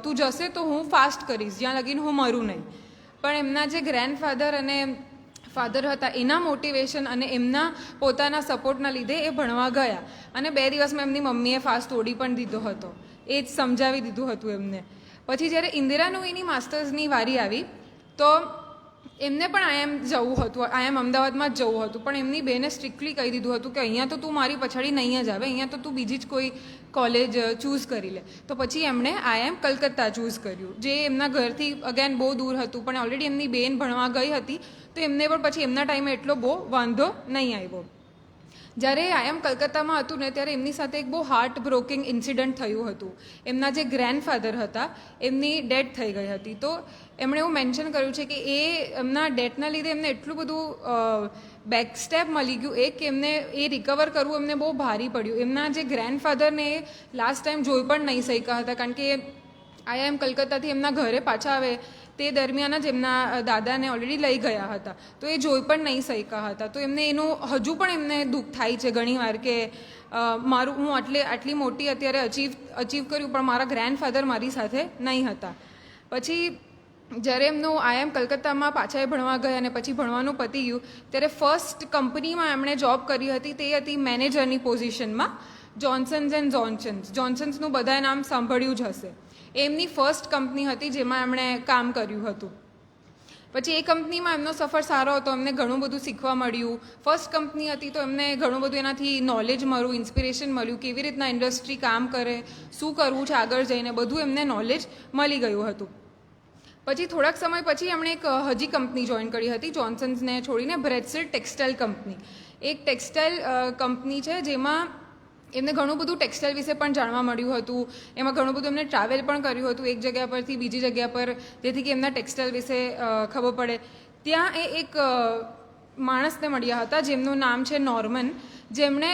તું જશે તો હું ફાસ્ટ કરીશ, જ્યાં લગીને હું મરું નહીં. પણ એમના જે ગ્રેન્ડફાધર અને ફાધર હતા એના મોટિવેશન અને એમના પોતાના સપોર્ટના લીધે એ ભણવા ગયા, અને 2 દિવસમાં એમની મમ્મીએ ફાસ્ટ તોડી પણ દીધો હતો. એ જ સમજાવી દીધું હતું એમને. પછી જ્યારે ઇન્દિરા નૂઈની માસ્ટર્સની વારી આવી તો એમને પણ IIM જવું હતું, IIM અમદાવાદમાં જ જવું હતું, પણ એમની બેને સ્ટ્રિક્ટલી કહી દીધું હતું કે અહીંયા તો તું મારી પછાડી નહીં જ આવે, અહીંયા તો તું બીજી જ કોઈ કોલેજ ચૂઝ કરી લે. તો પછી એમણે IIM કલકત્તા ચૂઝ કર્યું, જે એમના ઘરથી અગેન બહુ દૂર હતું, પણ ઓલરેડી એમની બેન ભણવા ગઈ હતી તો એમને પણ પછી એમના ટાઈમે એટલો બહુ વાંધો નહીં આવ્યો. જ્યારે IIM કલકત્તામાં હતું ને ત્યારે એમની સાથે એક બહુ હાર્ટ બ્રોકિંગ ઇન્સિડન્ટ થયું હતું. એમના જે ગ્રેન્ડફાધર હતા એમની ડેથ થઈ ગઈ હતી. તો એમણે એવું મેન્શન કર્યું છે કે એમના ડેથના લીધે એમને એટલું બધું બેકસ્ટેપ મળી ગયું કે એમને એ રિકવર કરવું એમને બહુ ભારી પડ્યું. એમના જે ગ્રેન્ડફાધરને એ લાસ્ટ ટાઈમ જોઈ પણ નહીં શક્યા હતા, કારણ કે IIM કલકત્તાથી એમના ઘરે પાછા આવે તે દરમિયાન જ એમના દાદાને ઓલરેડી લઈ ગયા હતા, તો એ જોઈ પણ નહીં શક્યા હતા. તો એમને એનું હજુ પણ એમને દુઃખ થાય છે ઘણીવાર કે હું આટલી મોટી અત્યારે અચીવ કર્યું પણ મારા ગ્રેન્ડફાધર મારી સાથે નહીં હતા. પછી જ્યારે એમનું IIM કલકત્તામાં પાછા ભણવા ગયા અને પછી ભણવાનું પતી ગયું ત્યારે ફર્સ્ટ કંપનીમાં એમણે જોબ કરી હતી, તે હતી મેનેજરની પોઝિશનમાં, જોન્સન્સનું બધાએ નામ સાંભળ્યું જ હશે. એમની ફર્સ્ટ કંપની હતી જેમાં એમણે કામ કર્યું હતું. પછી એ કંપનીમાં એમનો સફર સારો હતો, એમને ઘણું બધું શીખવા મળ્યું. ફર્સ્ટ કંપની હતી તો એમને ઘણું બધું એનાથી નોલેજ મળ્યું, ઇન્સ્પિરેશન મળ્યું, કેવી રીતના ઇન્ડસ્ટ્રી કામ કરે, શું કરવું છે આગળ જઈને, બધું એમને નોલેજ મળી ગયું હતું. પછી થોડાક સમય પછી એમણે એક હજી કંપની જોઈન કરી હતી જોન્સન્સને છોડીને, બ્રેડસેલ ટેક્સટાઇલ કંપની. એક ટેક્સટાઇલ કંપની છે જેમાં એમને ઘણું બધું ટેક્સટાઇલ વિશે પણ જાણવા મળ્યું હતું. એમાં ઘણું બધું એમને ટ્રાવેલ પણ કર્યું હતું એક જગ્યા પરથી બીજી જગ્યા પર, જેથી કે એમના ટેક્સટાઇલ વિશે ખબર પડે. ત્યાં એ એક માણસને મળ્યા હતા જેમનું નામ છે નોર્મન, જેમણે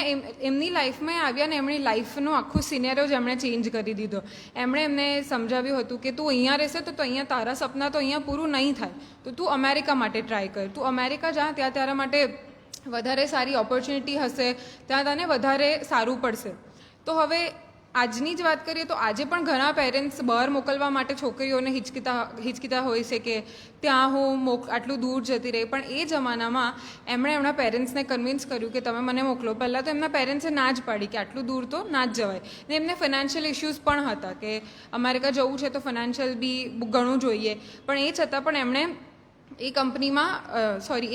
એમની લાઈફમાં આવ્યા ને એમની લાઈફનું આખું સિનેરિયો જ એમણે ચેન્જ કરી દીધો. એમણે એમને સમજાવ્યું હતું કે તું અહીંયા રહેશે તો અહીંયા તારા સપના તો અહીંયા પૂરું નહીં થાય, તો તું અમેરિકા માટે ટ્રાય કર, તું અમેરિકા જા, ત્યાં તારા માટે વધારે સારી ઓપોર્ચ્યુનિટી હશે, ત્યાં તને વધારે સારું પડશે. તો હવે આજની જ વાત કરીએ તો આજે પણ ઘણા પેરેન્ટ્સ બહાર મોકલવા માટે છોકરીઓને હિચકિતા હોય છે કે ત્યાં હું આટલું દૂર જતી રહી. પણ એ જમાનામાં એમણે એમના પેરેન્ટ્સને કન્વિન્સ કર્યું કે તમે મને મોકલો. પહેલાં તો એમના પેરેન્ટ્સે ના જ પાડી કે આટલું દૂર તો ના જ જવાય, ને એમને ફાઇનાન્શિયલ ઇશ્યુઝ પણ હતા કે અમેરિકા જવું છે તો ફાઇનાન્શિયલ બી ઘણું જોઈએ. પણ એ છતાં પણ એમણે એ કંપનીમાં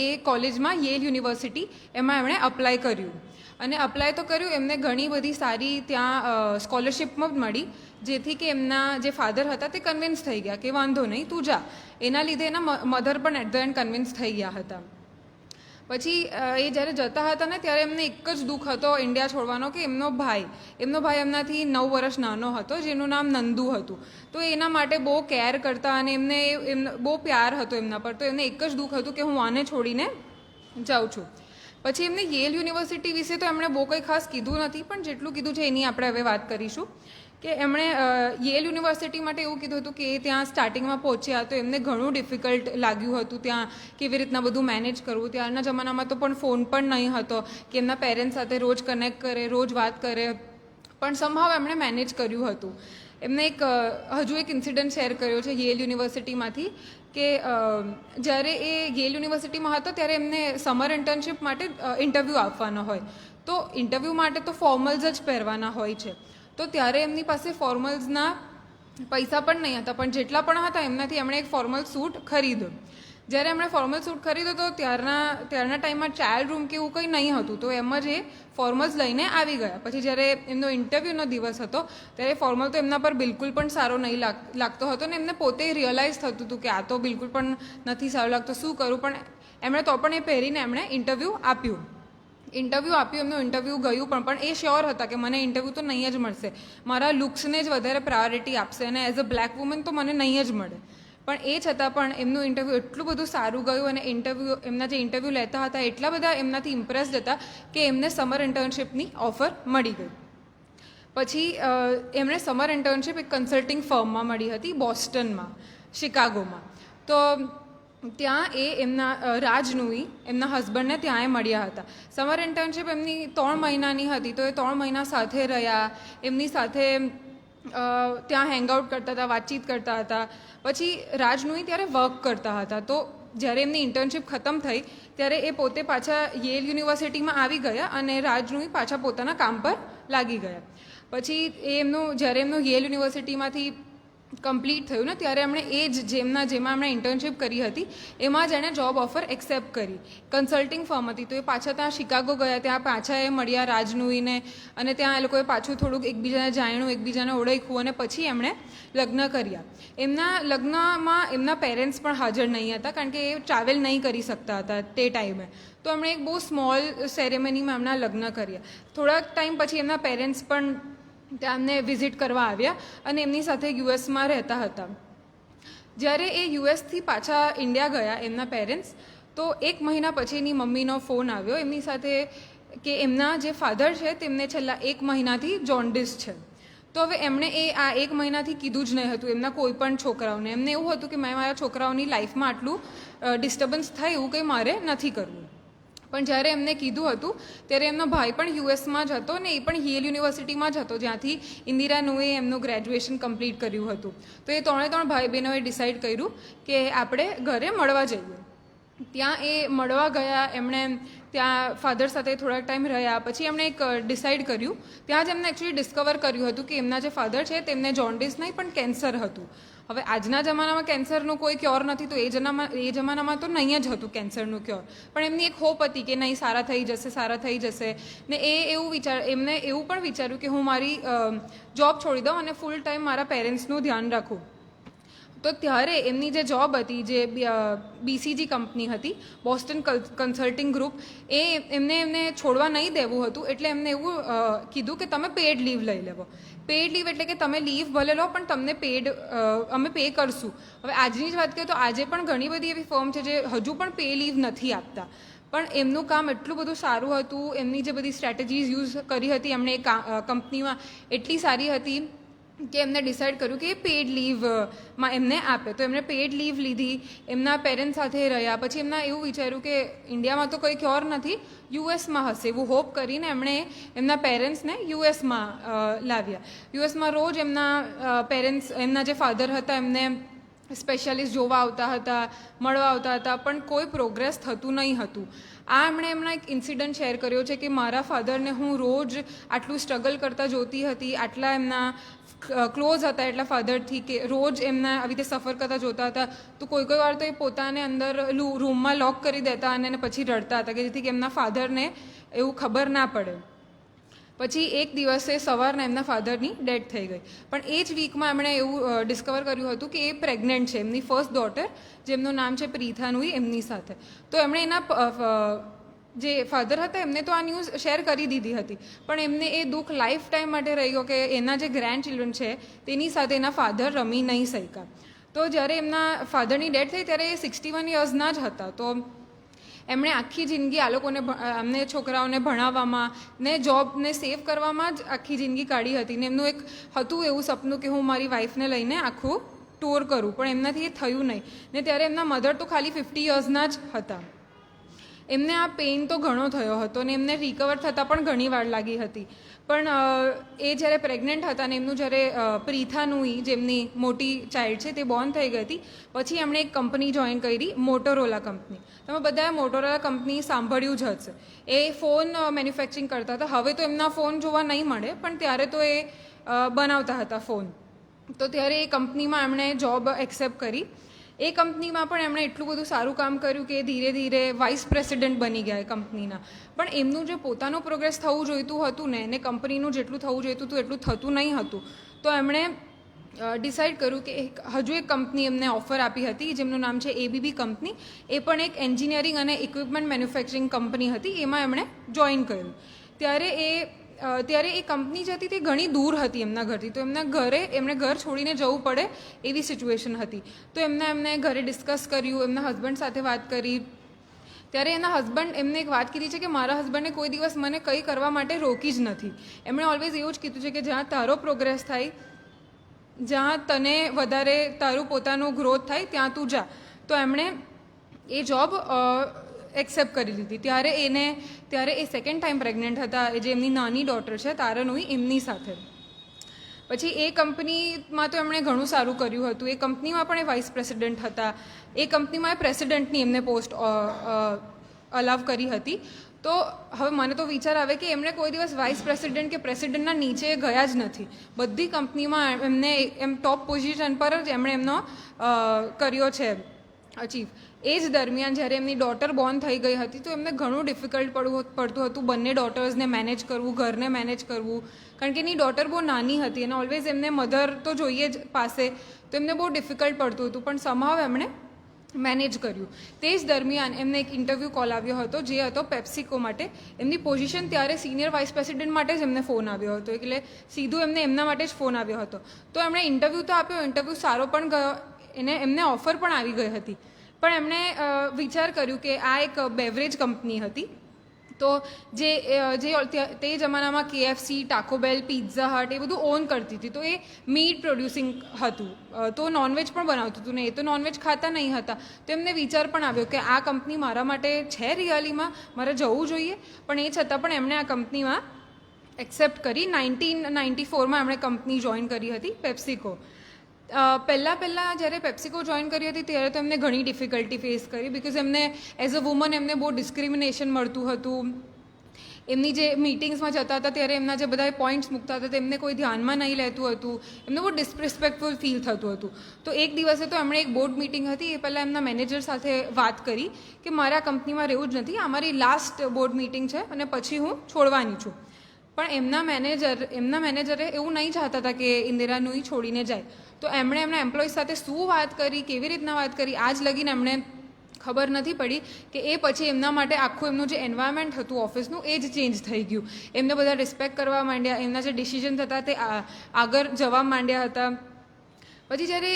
એ કોલેજમાં યેલ યુનિવર્સિટી એમાં એમણે અપ્લાય કર્યું. અને અપ્લાય તો કર્યું, એમને ઘણી બધી સારી ત્યાં સ્કોલરશિપમાં મળી, જેથી કે એમના જે ફાધર હતા તે કન્વિન્સ થઈ ગયા કે વાંધો નહીં તું જા. એના લીધે એના મધર પણ એટ ધ એન્ડ કન્વિન્સ થઈ ગયા હતા. પછી એ જ્યારે જતા હતા ને ત્યારે એમને એક જ દુઃખ હતો ઇન્ડિયા છોડવાનો કે એમનો ભાઈ એમનાથી 9 વર્ષ નાનો હતો, જેનું નામ નંદુ હતું. તો એના માટે બહુ કેર કરતા અને એમને બહુ પ્યાર હતો એમના પર. તો એમને એક જ દુઃખ હતું કે હું આને છોડીને જાઉં છું. પછી એમને યેલ યુનિવર્સિટી વિશે તો એમણે બહુ કંઈ ખાસ કીધું નથી, પણ જેટલું કીધું છે એની આપણે હવે વાત કરીશું. કે એમણે યેલ યુનિવર્સિટી માટે એવું કીધું હતું કે એ ત્યાં સ્ટાર્ટિંગમાં પહોંચ્યા તો એમને ઘણું ડિફિકલ્ટ લાગ્યું હતું ત્યાં કેવી રીતના બધું મેનેજ કરવું. ત્યારના જમાનામાં તો પણ ફોન પણ નહીં હતો કે એમના પેરેન્ટ્સ સાથે રોજ કનેક્ટ કરે, રોજ વાત કરે, પણ સમહાવ એમણે મેનેજ કર્યું હતું. એમને હજુ એક ઇન્સિડન્ટ શેર કર્યો છે યેલ યુનિવર્સિટીમાંથી કે જ્યારે એ યેલ યુનિવર્સિટીમાં હતો ત્યારે એમને સમર ઇન્ટર્નશિપ માટે ઇન્ટરવ્યૂ આપવાનો હોય. તો ઇન્ટરવ્યૂ માટે તો ફોર્મલ્સ જ પહેરવાના હોય છે. તો ત્યારે એમની પાસે ફોર્મલ્સના પૈસા પણ નહીં હતા, પણ જેટલા પણ હતા એમનાથી એમણે એક ફોર્મલ સૂટ ખરીદ્યો. જ્યારે એમણે ફોર્મલ સૂટ ખરીદ્યો તો ત્યારના ટાઈમમાં ટ્રાયલ રૂમ કે એવું કંઈ નહીં હતું, તો એમ જ એ ફોર્મલ્સ લઈને આવી ગયા. પછી જ્યારે એમનો ઇન્ટરવ્યૂનો દિવસ હતો ત્યારે ફોર્મલ તો એમના પર બિલકુલ પણ સારો નહીં લાગતો હતો, ને એમને પોતે રિયલાઇઝ થતું હતું કે આ તો બિલકુલ પણ નથી સારો લાગતો, શું કરું. પણ એમણે તો પણ એ પહેરીને એમણે ઇન્ટરવ્યૂ આપ્યું. એમનું ઇન્ટરવ્યૂ ગયું પણ એ શ્યોર હતા કે મને ઇન્ટરવ્યૂ તો નહીં જ મળશે, મારા લુક્સને જ વધારે પ્રાયોરિટી આપશે અને એઝ અ બ્લેક વુમન તો મને નહીં જ મળે. પણ એ છતાં પણ એમનું ઇન્ટરવ્યૂ એટલું બધું સારું ગયું અને એમના જે ઇન્ટરવ્યૂ લેતા હતા એટલા બધા એમનાથી ઇમ્પ્રેસ્ડ હતા કે એમને સમર ઇન્ટર્નશિપની ઓફર મળી ગઈ. પછી એમણે સમર ઇન્ટર્નશિપ એક કન્સલ્ટિંગ ફર્મમાં મળી હતી બોસ્ટનમાં, શિકાગોમાં. તો ત્યાં એમના રાજનુઈ એમના હસબન્ડને ત્યાંય મળ્યા હતા. સમર ઇન્ટર્નશિપ એમની 3 મહિનાની હતી, તો એ 3 મહિના સાથે રહ્યા, એમની સાથે ત્યાં હેંગઆઉટ કરતા હતા, વાતચીત કરતા હતા. પછી રાજનુઈ ત્યારે વર્ક કરતા હતા. તો જ્યારે એમની ઇન્ટર્નશિપ ખતમ થઈ ત્યારે એ પોતે પાછા યેલ યુનિવર્સિટીમાં આવી ગયા અને રાજનુઈ પાછા પોતાના કામ પર લાગી ગયા. પછી જ્યારે એમનું યેલ યુનિવર્સિટીમાંથી કમ્પ્લીટ થયું ને ત્યારે એમણે જેમાં એમણે ઇન્ટર્નશિપ કરી હતી એમાં જ એણે જોબ ઓફર એક્સેપ્ટ કરી. કન્સલ્ટિંગ ફર્મ હતી, તો એ પાછા ત્યાં શિકાગો ગયા, ત્યાં પાછા એ મળ્યા રાજનુઈને અને ત્યાં એ લોકોએ પાછું થોડુંક એકબીજાને જાણ્યું, એકબીજાને ઓળખ્યું અને પછી એમણે લગ્ન કર્યા. એમના લગ્નમાં એમના પેરેન્ટ્સ પણ હાજર નહીં હતા કારણ કે એ ટ્રાવેલ નહીં કરી શકતા હતા તે ટાઈમે. તો એમણે એક બહુ સ્મોલ સેરેમનીમાં એમના લગ્ન કર્યા. થોડાક ટાઈમ પછી એમના પેરેન્ટ્સ પણ ત્યાં એમને વિઝિટ કરવા આવ્યા અને એમની સાથે યુએસમાં રહેતા હતા. જ્યારે એ યુએસથી પાછા ઇન્ડિયા ગયા એમના પેરેન્ટ્સ, તો 1 મહિના પછી એની મમ્મીનો ફોન આવ્યો એમની સાથે કે એમના જે ફાધર છે તેમને છેલ્લા 1 મહિનાથી જોન્ડિસ છે. તો હવે એમણે આ 1 મહિનાથી કીધું જ નહીં હતું એમના કોઈ પણ છોકરાઓને. એમને એવું હતું કે મારા છોકરાઓની લાઈફમાં આટલું ડિસ્ટર્બન્સ થાય એવું કંઈ મારે નથી કરવું. પણ જ્યારે એમને કીધું હતું ત્યારે એમનો ભાઈ પણ યુએસમાં જ હતો ને એ પણ યેલ યુનિવર્સિટીમાં જ હતો જ્યાંથી ઇન્દિરા નુએ એમનું ગ્રેજ્યુએશન કમ્પ્લીટ કર્યું હતું. તો એ 3 ભાઈ બહેનોએ ડિસાઇડ કર્યું કે આપણે ઘરે મળવા જઈએ. ત્યાં એ મળવા ગયા, એમણે ત્યાં ફાધર સાથે થોડાક ટાઈમ રહ્યા. પછી એમણે એક ડિસાઇડ કર્યું, ત્યાં જ એમને એકચ્યુઅલી ડિસ્કવર કર્યું હતું કે એમના જે ફાધર છે તેમને જોન્ડિસ નહીં પણ કેન્સર હતું. હવે આજના જમાનામાં કેન્સરનું કોઈ ક્યોર નથી, તો એ જમાનામાં તો નહીં જ હતું કેન્સરનું ક્યોર. પણ એમની એક હોપ હતી કે નહીં સારા થઈ જશે. ને એમને એવું પણ વિચાર્યું કે હું મારી જોબ છોડી દઉં અને ફૂલ ટાઈમ મારા પેરેન્ટ્સનું ધ્યાન રાખું. તો ત્યારે એમની જે જોબ હતી, જે BCG કંપની હતી, બોસ્ટન કન્સલ્ટિંગ ગ્રુપ, એમને છોડવા નહીં દેવું હતું. એટલે એમને એવું કીધું કે તમે પેડ લીવ લઈ લેવો. પેડ લીવ એટલે કે તમે લીવ ભલે લો પણ તમને અમે પે કરશું. હવે આજની જ વાત કરીએ તો આજે પણ ઘણી બધી એવી ફર્મ છે જે હજુ પણ પે લીવ નથી આપતા. પણ એમનું કામ એટલું બધું સારું હતું, એમની જે બધી સ્ટ્રેટેજીઝ યુઝ કરી હતી એમણે એ કંપનીમાં એટલી સારી હતી કે એમને ડિસાઇડ કર્યું કે એ પેડ લીવમાં એમને આપે. તો એમણે પેડ લીવ લીધી, એમના પેરેન્ટ્સ સાથે રહ્યા. પછી એમના એવું વિચાર્યું કે ઇન્ડિયામાં તો કંઈ ક્યોર નથી, યુએસમાં હશે એવું હોપ કરીને એમણે એમના પેરેન્ટ્સને યુએસમાં લાવ્યા. યુએસમાં રોજ એમના પેરેન્ટ્સ, એમના જે ફાધર હતા એમને સ્પેશિયાલિસ્ટ જોવા આવતા હતા, મળવા આવતા હતા, પણ કોઈ પ્રોગ્રેસ થતું નહીં હતું. આ એમણે એમના એક ઇન્સિડન્ટ શેર કર્યો છે કે મારા ફાધરને હું રોજ આટલું સ્ટ્રગલ કરતા જોતી હતી, આટલા એમના ક્લોઝ હતા એટલા ફાધરથી કે રોજ એમના આવી રીતે સફર કરતા જોતા હતા. તો કોઈ વાર તો એ પોતાને અંદર રૂમમાં લોક કરી દેતા અને પછી રડતા હતા કે જેથી કે એમના ફાધરને એવું ખબર ના પડે. પછી એક દિવસે સવારના એમના ફાધરની ડેથ થઈ ગઈ. પણ એ જ વીકમાં એમણે એવું ડિસ્કવર કર્યું હતું કે એ પ્રેગ્નન્ટ છે, એમની ફર્સ્ટ ડોટર જેમનું નામ છે પ્રીથા નુઈ, એમની સાથે. તો એમણે એના જે ફાધર હતા એમને તો આ ન્યૂઝ શેર કરી દીધી હતી, પણ એમને એ દુઃખ લાઈફ ટાઈમ માટે રહી ગયો કે એના જે ગ્રેન્ડ ચિલ્ડ્રન છે તેની સાથે એના ફાધર રમી નહીં શક્યા. તો જ્યારે એમના ફાધરની ડેથ થઈ ત્યારે એ 61 યર્સના જ હતા. તો એમણે આખી જિંદગી આ લોકોને એમને છોકરાઓને ભણાવવામાં ને જોબને સેવ કરવામાં જ આખી જિંદગી કાઢી હતી. ને એમનું એક હતું એવું સપનું કે હું મારી વાઈફને લઈને આખું ટૂર કરું, પણ એમનાથી એ થયું નહીં. ને ત્યારે એમના મધર તો ખાલી 50 યર્સના જ હતા. એમને આ પેઇન તો ઘણો થયો હતો ને એમને રિકવર થતાં પણ ઘણી વાર લાગી હતી. પણ એ જ્યારે પ્રેગ્નન્ટ હતા ને એમનું જ્યારે પ્રીથા નુઈ જેમની મોટી ચાઇલ્ડ છે તે બોર્ન થઈ ગઈ હતી, પછી એમણે એક કંપની જોઈન કરી, મોટોરોલા કંપની. તમે બધાએ મોટોરોલા કંપની સાંભળ્યું જ હશે. એ ફોન મેન્યુફેક્ચરિંગ કરતા હતા. હવે તો એમના ફોન જોવા નહીં મળે, પણ ત્યારે તો એ બનાવતા હતા ફોન. તો ત્યારે એ કંપનીમાં એમણે જોબ એક્સેપ્ટ કરી. એ કંપનીમાં પણ એમણે એટલું બધું સારું કામ કર્યું કે ધીરે ધીરે વાઇસ પ્રેસિડેન્ટ બની ગયા એ કંપનીના. પણ એમનું જે પોતાનું પ્રોગ્રેસ થવું જોઈતું હતું ને કંપનીનું જેટલું થવું જોઈતું હતું એટલું થતું નહીં હતું. તો એમણે ડિસાઇડ કર્યું કે હજુ એક કંપની એમને ઓફર આપી હતી જેમનું નામ છે ABB કંપની. એ પણ એક એન્જિનિયરિંગ અને ઇક્વિપમેન્ટ મેન્યુફેક્ચરિંગ કંપની હતી. એમાં એમણે જોઈન કર્યું. ત્યારે એ કંપની જે હતી તે ઘણી દૂર હતી એમના ઘરથી. તો એમણે ઘર છોડીને જવું પડે એવી સિચ્યુએશન હતી. તો એમને ઘરે ડિસ્કસ કર્યું, એમના હસબન્ડ સાથે વાત કરી. ત્યારે એના હસબન્ડ એમને એક વાત કીધી છે કે મારા હસબન્ડે કોઈ દિવસ મને કંઈ કરવા માટે રોકી જ નથી. એમણે ઓલવેઝ એવું જ કીધું છે કે જ્યાં તારો પ્રોગ્રેસ થાય, જ્યાં તને વધારે તારું પોતાનું ગ્રોથ થાય ત્યાં તું જા. તો એમણે એ જોબ એક્સેપ્ટ કરી લીધી. ત્યારે એ સેકન્ડ ટાઈમ પ્રેગ્નન્ટ હતા, જે એમની નાની ડોટર છે તારનુઈ, એમની સાથે. પછી એ કંપનીમાં તો એમણે ઘણું સારું કર્યું હતું. એ કંપનીમાં પણ એ વાઇસ પ્રેસિડેન્ટ હતા. એ કંપનીમાં એ પ્રેસિડેન્ટની એમને પોસ્ટ અલાવ કરી હતી. તો હવે મને તો વિચાર આવે કે એમણે કોઈ દિવસ વાઇસ પ્રેસિડેન્ટ કે પ્રેસિડેન્ટના નીચે ગયા જ નથી. બધી કંપનીમાં એમને એમ ટોપ પોઝિશન પર જ એમણે એમનો કર્યો છે અચીવ. એ જ દરમિયાન જ્યારે એમની ડોટર બોર્ન થઈ ગઈ હતી તો એમને ઘણું ડિફિકલ્ટ પડતું હતું બંને ડોટર્સને મેનેજ કરવું, ઘરને મેનેજ કરવું. કારણ કે એની ડોટર બહુ નાની હતી અને ઓલવેઝ એમને મધર તો જોઈએ જ પાસે, તો એમને બહુ ડિફિકલ્ટ પડતું હતું. પણ સમહાવ એમણે મેનેજ કર્યું. તે જ દરમિયાન એમને એક ઇન્ટરવ્યૂ કોલ આવ્યો હતો જે હતો પેપ્સિકો માટે. એમની પોઝિશન ત્યારે સિનિયર વાઇસ પ્રેસિડેન્ટ માટે જ એમને ફોન આવ્યો હતો, એટલે સીધું એમના માટે જ ફોન આવ્યો હતો. તો એમણે ઇન્ટરવ્યૂ તો આપ્યો, ઇન્ટરવ્યૂ સારો પણ ગયો, એમને ઓફર પણ આવી ગઈ હતી. પણ એમણે વિચાર કર્યું કે આ એક બેવરેજ કંપની હતી. તો તે જમાનામાં KFC, ટાકો બેલ, પિઝા હટ એ બધું ઓન કરતી હતી. તો એ મીટ પ્રોડ્યુસિંગ હતું, તો નોનવેજ પણ બનાવતું હતું ને એ તો નોનવેજ ખાતા નહીં હતા. તો એમને વિચાર પણ આવ્યો કે આ કંપની મારા માટે છે રિયાલીમાં, મારે જવું જોઈએ. પણ એ છતાં પણ એમણે આ કંપનીમાં એક્સેપ્ટ કરી. 1994માં એમણે કંપની જોઈન કરી હતી, પેપ્સિકો. પહેલાં જ્યારે પેપ્સિકો જોઈન કરી હતી ત્યારે તો એમને ઘણી ડિફિકલ્ટી ફેસ કરી, બિકોઝ એમને એઝ અ વુમન એમને બહુ ડિસ્ક્રિમિનેશન મળતું હતું. એમની જે મિટિંગ્સમાં જતા હતા ત્યારે એમના જે બધા પોઈન્ટ્સ મૂકતા હતા તેમને કોઈ ધ્યાનમાં નહીં લેતું હતું. એમને બહુ ડિસરિસ્પેક્ટફુલ ફીલ થતું હતું. તો એક દિવસે તો એમણે એક બોર્ડ મિટિંગ હતી, એ પહેલાં એમના મેનેજર સાથે વાત કરી કે મારે આ કંપનીમાં રહેવું જ નથી, આ મારી લાસ્ટ બોર્ડ મિટિંગ છે અને પછી હું છોડવાની છું. પણ એમના મેનેજરે એવું નહીં ચાહતા હતા કે ઇન્દિરા નુઈ છોડીને જાય. તો એમણે એમના એમ્પ્લોઈઝ સાથે શું વાત કરી, કેવી રીતના વાત કરી, આજ લગીને એમણે ખબર નથી પડી કે એ પછી એમના માટે આખું એમનું જે એન્વાયરમેન્ટ હતું ઓફિસનું એ જ ચેન્જ થઈ ગયું. એમને બધા રિસ્પેક્ટ કરવા માંડ્યા, એમના જે ડિસિઝન હતા તે આગળ જવા માંડ્યા હતા. પછી જ્યારે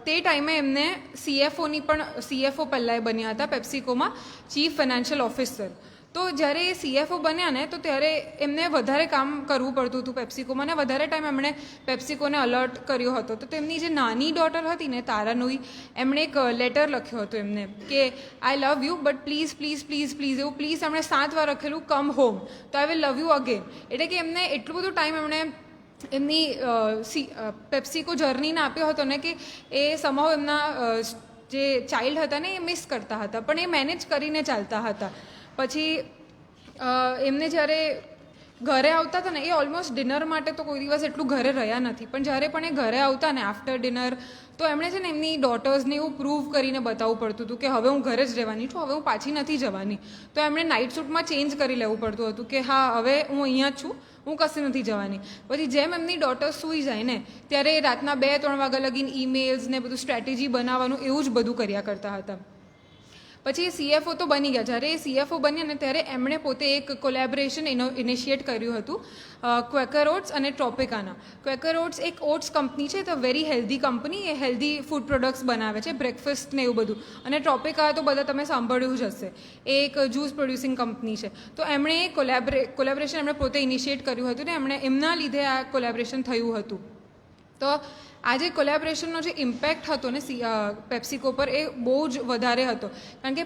તે ટાઈમે એમને સીએફઓ પહેલાં એ બન્યા હતા પેપ્સિકોમાં, ચીફ ફાઇનાન્શિયલ ઓફિસર. તો જ્યારે એ સીએફઓ બન્યા ને તો ત્યારે એમને વધારે કામ કરવું પડતું હતું પેપ્સિકોમાં, ને વધારે ટાઈમ એમણે પેપ્સિકોને અલર્ટ કર્યો હતો. તો તેમની જે નાની ડોટર હતી ને તારાનુઈ, એમણે એક લેટર લખ્યો હતો એમને કે I love you but please please please please, એવું પ્લીઝ એમણે 7 વાર લખેલું, કમ હોમ તો I will love you again. એટલે કે એમને એટલું બધું ટાઈમ એમણે એમની પેપ્સિકો જર્નીને આપ્યો હતો ને કે એ સમહાવ એમના જે ચાઇલ્ડ હતા ને એ મિસ કરતા હતા, પણ એ મેનેજ કરીને ચાલતા હતા. પછી એમને જ્યારે ઘરે આવતા હતા ને, એ ઓલમોસ્ટ ડિનર માટે તો કોઈ દિવસ એટલું ઘરે રહ્યા નથી, પણ જ્યારે પણ એ ઘરે આવતા ને આફ્ટર ડિનર, તો એમણે છે ને એમની ડોટર્સને એવું પ્રૂવ કરીને બતાવવું પડતું હતું કે હવે હું ઘરે જ રહેવાની છું, હવે હું પાછી નથી જવાની. તો એમણે નાઇટ સૂટમાં ચેન્જ કરી લેવું પડતું હતું કે હા હવે હું અહીંયા જ છું, હું કશે નથી જવાની. પછી જેમ એમની ડોટર સૂઈ જાય ને ત્યારે રાતના 2-3 વાગ્યા લગીને ઈમેલ્સ ને બધું સ્ટ્રેટેજી બનાવવાનું એવું જ બધું કર્યા કરતા હતા. પછી એ સીએફઓ તો બની ગયા. જ્યારે એ સીએફઓ બન્યા ને ત્યારે એમણે પોતે એક કોલેબોરેશન ઇનિશિએટ કર્યું હતું ક્વેકર ઓટ્સ અને ટ્રોપિકાના. ક્વેકર ઓટ્સ એક ઓટ્સ કંપની છે, તો વેરી હેલ્ધી કંપની, એ હેલ્ધી ફૂડ પ્રોડક્ટ્સ બનાવે છે, બ્રેકફાસ્ટ ને એવું બધું. અને ટ્રોપિકા તો બધા તમે સાંભળ્યું જ હશે, એ એક જ્યુસ પ્રોડ્યુસિંગ કંપની છે. તો એમણે કોલેબોરેશન એમણે પોતે ઇનિશિએટ કર્યું હતું ને એમના લીધે આ કોલેબોરેશન થયું હતું. તો આ જે કોલેબોરેશનનો જે ઇમ્પેક્ટ હતો ને પેપ્સિકો પર, એ બહુ જ વધારે હતો. કારણ કે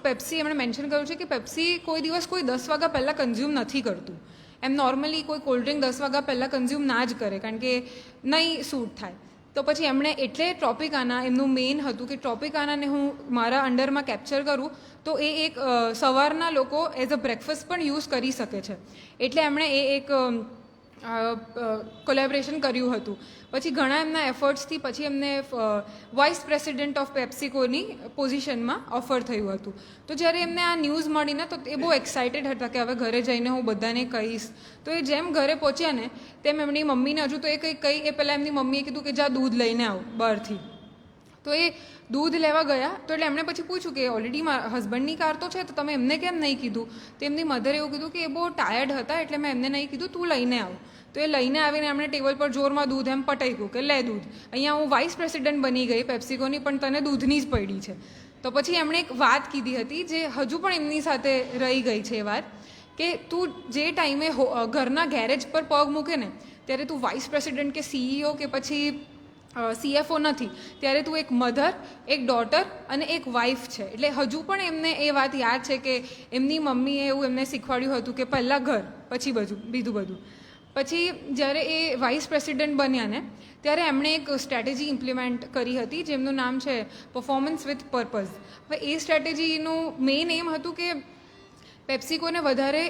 પેપ્સી એમણે મેન્શન કર્યું છે કે પેપ્સી કોઈ દિવસ કોઈ 10 વાગ્યા પહેલાં કન્ઝ્યુમ નથી કરતું. એમ નોર્મલી કોઈ કોલ્ડ ડ્રિંક 10 વાગ્યા પહેલાં કન્ઝ્યુમ ના જ કરે, કારણ કે નહીં સૂટ થાય. તો પછી એમણે એટલે ટ્રોપિકાના એમનું મેઇન હતું કે ટ્રોપિકાનાને હું મારા અંડરમાં કેપ્ચર કરું તો એ એક સવારના લોકો એઝ અ બ્રેકફાસ્ટ પણ યુઝ કરી શકે છે. એટલે એમણે એ એક કોલેબોરેશન કર્યું હતું. પછી ઘણા એમના એફર્ટ્સથી પછી એમને વાઇસ પ્રેસિડેન્ટ ઓફ પેપ્સિકોની પોઝિશનમાં ઓફર થયું હતું. તો જ્યારે એમને આ ન્યૂઝ મળીને તો એ બહુ એક્સાઇટેડ હતા કે હવે ઘરે જઈને હું બધાને કહીશ. તો એ જેમ ઘરે પહોંચ્યા ને તેમ એમની મમ્મીને હજુ તો એ કંઈ એ પહેલાં એમની મમ્મીએ કીધું કે જા દૂધ લઈને આવ બહારથી. તો એ દૂધ લેવા ગયા તો એટલે એમણે પછી પૂછ્યું કે ઓલરેડી હસબન્ડની કાર તો છે, તો તમે એમને કેમ નહીં કીધું? તો એમની મધરે એવું કીધું કે એ બહુ ટાયર્ડ હતા એટલે મેં એમને નહીં કીધું, તું લઈને આવ. તો એ લઈને આવીને એમણે ટેબલ પર જોરમાં દૂધ એમ પટાઈ ગયું કે લે દૂધ, અહીંયા હું વાઇસ પ્રેસિડેન્ટ બની ગઈ પેપ્સિકોની, પણ તને દૂધની જ પડી છે. તો પછી એમણે એક વાત કીધી હતી જે હજુ પણ એમની સાથે રહી ગઈ છે એ વાત, કે તું જે ટાઈમે ઘરના ગેરેજ પર પગ મૂકે ને ત્યારે તું વાઇસ પ્રેસિડેન્ટ કે સીઈઓ કે પછી સીએફઓ નથી, ત્યારે તું એક મધર, એક ડોટર અને એક વાઇફ છે. એટલે હજુ પણ એમને એ વાત યાદ છે કે એમની મમ્મીએ એવું એમને શીખવાડ્યું હતું કે પહેલાં ઘર પછી બીજું બધું. પછી જ્યારે એ વાઇસ પ્રેસિડેન્ટ બન્યા ને ત્યારે એમણે એક સ્ટ્રેટેજી ઇમ્પ્લિમેન્ટ કરી હતી જેમનું નામ છે પરફોર્મન્સ વિથ પર્પઝ. હવે એ સ્ટ્રેટેજીનું મેઇન એમ હતું કે પેપ્સિકોને વધારે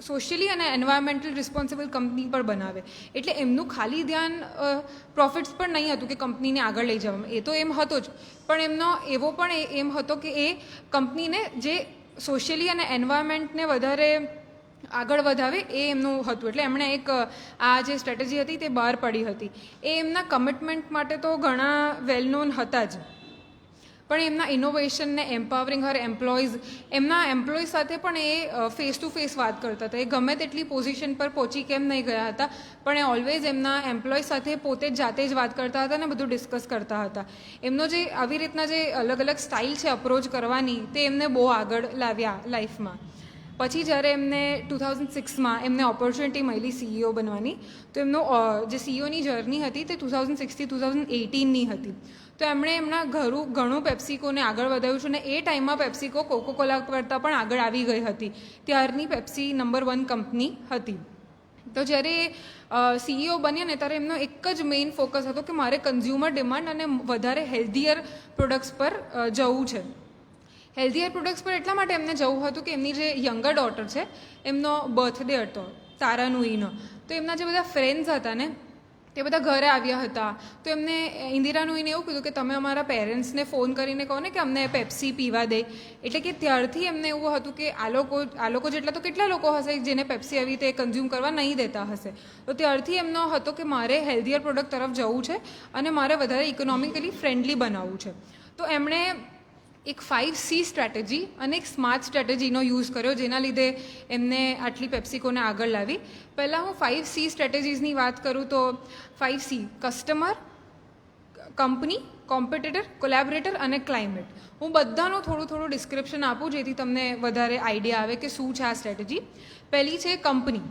સોશિયલી અને એન્વાયરમેન્ટલ રિસ્પોન્સિબલ કંપની પર બનાવે. એટલે એમનું ખાલી ધ્યાન પ્રોફિટ્સ પર નહીં હતું કે કંપનીને આગળ લઈ જવામાં, એ તો એમ હતો જ, પણ એમનો એવો પણ એમ હતો કે એ કંપનીને જે સોશિયલી અને એન્વાયરમેન્ટને વધારે આગળ વધાવે એ એમનું હતું. એટલે એમણે એક આ જે સ્ટ્રેટેજી હતી તે બહાર પાડી હતી. એ એમના કમિટમેન્ટ માટે તો ઘણા વેલ નોન હતા જ, પણ એમના ઇનોવેશનને એમ્પાવરિંગ હર એમ્પ્લોઈઝ, એમના એમ્પ્લોઈઝ સાથે પણ એ ફેસ ટુ ફેસ વાત કરતા હતા. એ ગમે તેટલી પોઝિશન પર પહોંચી કેમ નહીં ગયા હતા, પણ એ ઓલવેઝ એમના એમ્પ્લોઈઝ સાથે પોતે જ જાતે જ વાત કરતા હતા અને બધું ડિસ્કસ કરતા હતા. એમનો જે આવી રીતના જે અલગ અલગ સ્ટાઇલ છે અપ્રોચ કરવાની, તે એમને બહુ આગળ લાવ્યા લાઈફમાં. પછી જ્યારે એમને 2006માં એમને ઓપોર્ચ્યુનિટી મળી સીઈઓ બનવાની, તો એમનો જે સીઈઓની જર્ની હતી તે 2006થી 2018ની હતી. તો એમણે એમના ઘણું પેપ્સિકોને આગળ વધાવ્યું છે, અને એ ટાઈમમાં પેપ્સિકો કોકોકોલા કરતાં પણ આગળ આવી ગઈ હતી. ત્યારની પેપ્સી નંબર 1 કંપની હતી. તો જ્યારે સીઈઓ બન્યા ને ત્યારે એમનો એક જ મેઇન ફોકસ હતો કે મારે કન્ઝ્યુમર ડિમાન્ડ અને વધારે હેલ્ધીયર પ્રોડક્ટ્સ પર જવું છે. હેલ્ધીયર પ્રોડક્ટ્સ પર એટલા માટે એમને જવું હતું કે એમની જે યંગર ડોટર છે એમનો બર્થડે હતો તારાનુઈનો. તો એમના જે બધા ફ્રેન્ડ્સ હતા ને તે બધા ઘરે આવ્યા હતા. તો એમને ઇન્દિરાનુઈને એવું કીધું કે તમે અમારા પેરેન્ટ્સને ફોન કરીને કહો ને કે અમને પેપ્સી પીવા દે. એટલે કે ત્યારથી એમને એવું હતું કે આ લોકો જેટલા તો કેટલા લોકો હશે જેને પેપ્સી આવી રીતે કન્ઝ્યુમ કરવા નહીં દેતા હશે. તો ત્યારથી એમનો હતો કે મારે હેલ્ધીયર પ્રોડક્ટ તરફ જવું છે અને મારે વધારે ઇકોનોમિકલી ફ્રેન્ડલી બનાવવું છે. તો એમણે એક 5C સ્ટ્રેટેજી અને એક સ્માર્ટ સ્ટ્રેટેજીનો યુઝ કર્યો, જેના લીધે એમને આટલી પેપ્સિકોને આગળ લાવી. પહેલાં હું 5C સ્ટ્રેટેજીસની વાત કરું તો 5C કસ્ટમર, કંપની, કોમ્પિટિટર, કોલેબરેટર અને ક્લાઇમેટ. હું બધાનું થોડું ડિસ્ક્રિપ્શન આપું જેથી તમને વધારે આઈડિયા આવે કે શું છે આ સ્ટ્રેટેજી. પહેલી છે કંપની.